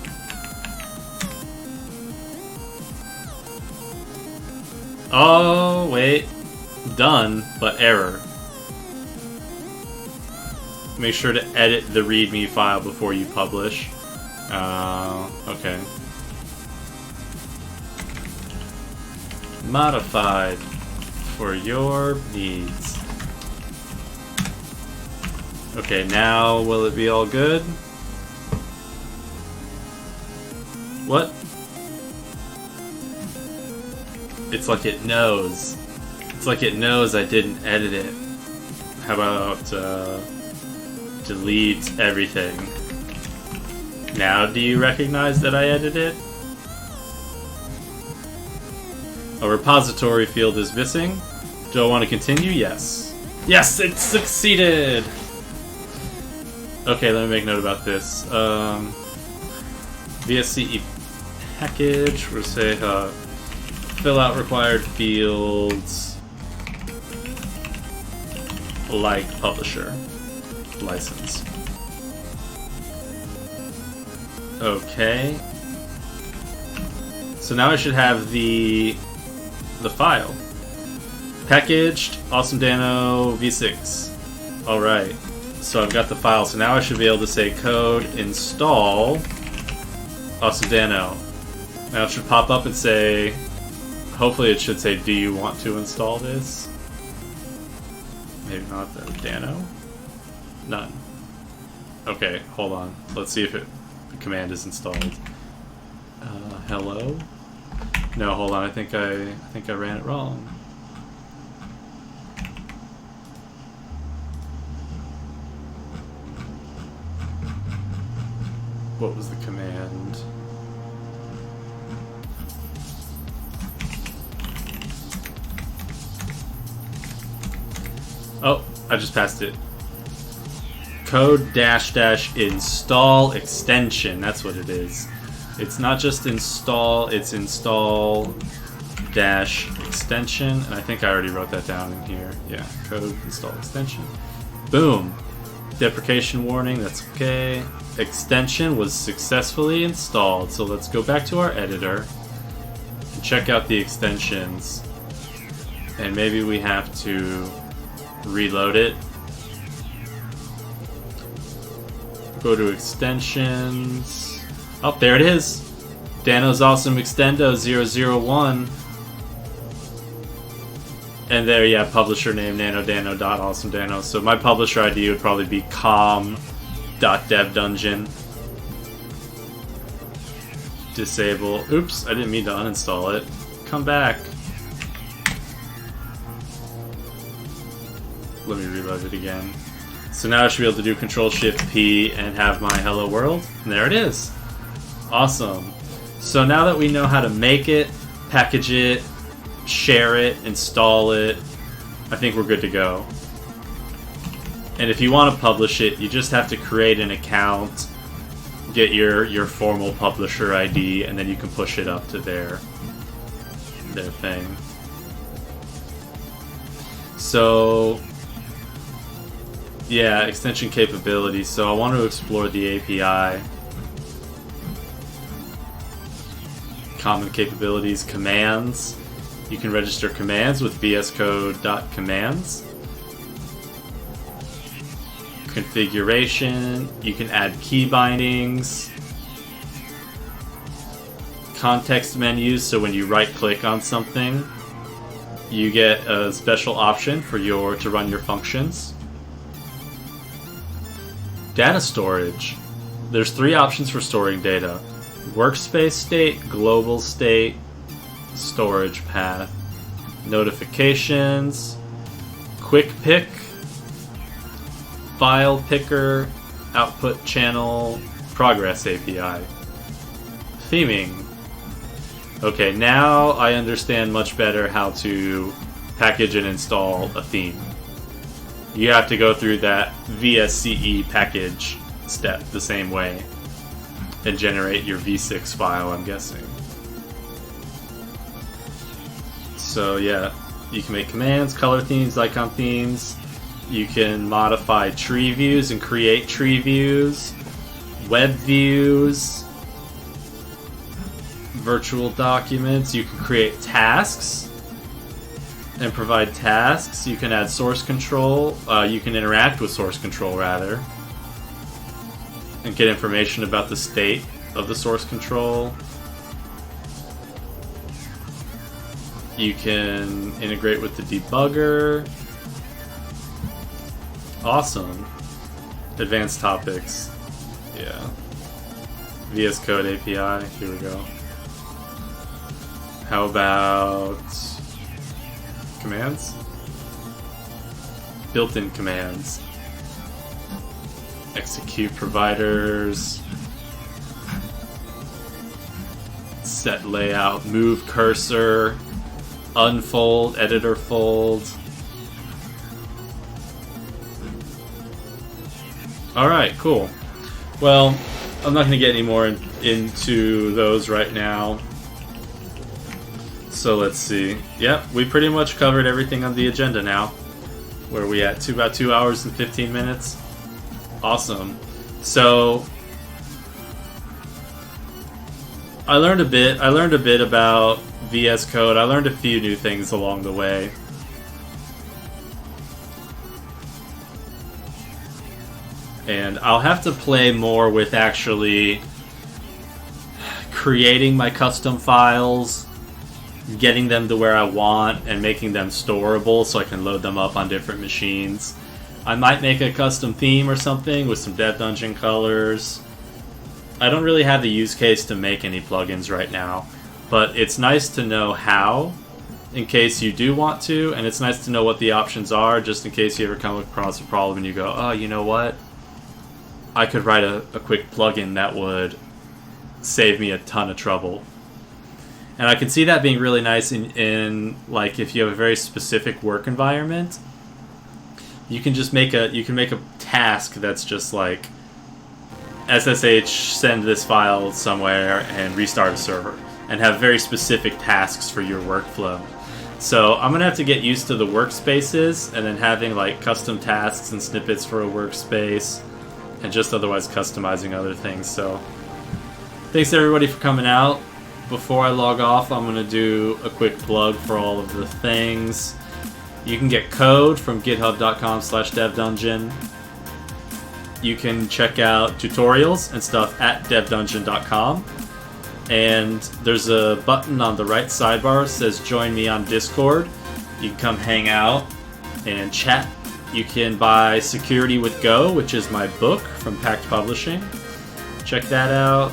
Oh, wait. Done, but error. Make sure to edit the README file before you publish. Okay. Modified for your needs. Okay, now will it be all good? What? It's like it knows. It's like it knows I didn't edit it. How about, delete everything. Now do you recognize that I edited it? A repository field is missing. Do I want to continue? Yes. Yes, it succeeded! Okay, let me make note about this. VSCE package, we'll say fill out required fields like publisher. License. Okay. So now I should have the file. Packaged, Awesome Dano v6. Alright. So I've got the file. So now I should be able to say code install Awesome Dano. Now it should pop up and say, hopefully it should say, do you want to install this? Maybe not though. Dano? None. Okay, hold on. Let's see if the command is installed. Hello? No, hold on. I think I ran it wrong. What was the command? Oh, I just passed it. Code -- install extension. That's what it is. It's not just install, it's install - extension. And I think I already wrote that down in here. Yeah, code install extension. Boom. Deprecation warning, that's okay. Extension was successfully installed. So let's go back to our editor and check out the extensions. And maybe we have to reload it. Go to extensions. Oh, there it is. Dano's Awesome Extendo 001. And there, yeah, publisher name nanodano.awesomedano. So my publisher ID would probably be com.devdungeon. Disable. Oops, I didn't mean to uninstall it. Come back. Let me reload it again. So now I should be able to do Control-Shift-P and have my hello world. And there it is. Awesome. So now that we know how to make it, package it, share it, install it, I think we're good to go. And if you want to publish it, you just have to create an account, get your formal publisher ID, and then you can push it up to their thing. So yeah, extension capabilities. So I want to explore the API. Common capabilities, commands. You can register commands with VSCode.commands. Configuration. You can add key bindings. Context menus, so when you right click on something, you get a special option for to run your functions. Data storage. There's 3 options for storing data: workspace state, global state, storage path. Notifications, quick pick, file picker, output channel, progress API. Theming. Okay, now I understand much better how to package and install a theme. You have to go through that VSCE package step the same way and generate your v6 file, I'm guessing. So yeah, you can make commands, color themes, icon themes. You can modify tree views and create tree views, web views, virtual documents. You can create tasks and provide tasks. You can add source control. You can interact with source control, rather, and get information about the state of the source control. You can integrate with the debugger. Awesome. Advanced topics. Yeah. VS Code API. Here we go. How about commands? Built-in commands. Execute providers. Set layout. Move cursor. Unfold. Editor fold. Alright, cool. Well, I'm not going to get any more into those right now. So let's see. Yep, we pretty much covered everything on the agenda now. Where are we at? About 2 hours and 15 minutes? Awesome. So I learned a bit about VS Code. I learned a few new things along the way. And I'll have to play more with actually creating my custom files, getting them to where I want, and making them storable so I can load them up on different machines. I might make a custom theme or something with some Dev Dungeon colors. I don't really have the use case to make any plugins right now, but it's nice to know how, in case you do want to, and it's nice to know what the options are, just in case you ever come across a problem and you go, oh, you know what? I could write a quick plugin that would save me a ton of trouble. And I can see that being really nice in like if you have a very specific work environment. You can just make a task that's just like SSH send this file somewhere and restart a server, and have very specific tasks for your workflow. So I'm gonna have to get used to the workspaces and then having like custom tasks and snippets for a workspace, and just otherwise customizing other things. So thanks everybody for coming out. Before I log off, I'm going to do a quick plug for all of the things. You can get code from github.com/devdungeon. You can check out tutorials and stuff at devdungeon.com. And there's a button on the right sidebar that says join me on Discord. You can come hang out and chat. You can buy Security with Go, which is my book from Pact Publishing. Check that out.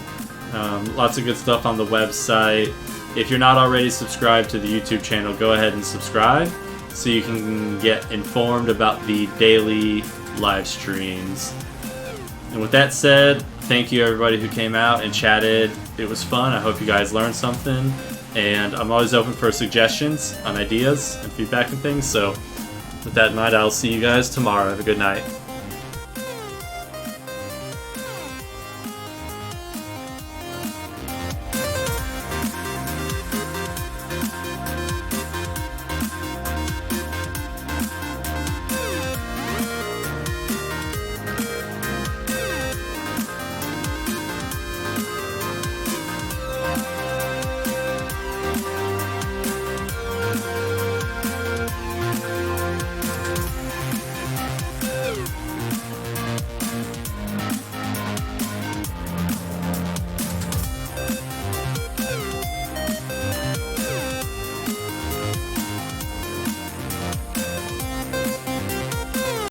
Lots of good stuff on the website. If you're not already subscribed to the YouTube channel, go ahead and subscribe so you can get informed about the daily live streams. And with that said, thank you everybody who came out and chatted. It was fun. I hope you guys learned something. And I'm always open for suggestions on ideas and feedback and things. So with that in mind, I'll see you guys tomorrow. Have a good night.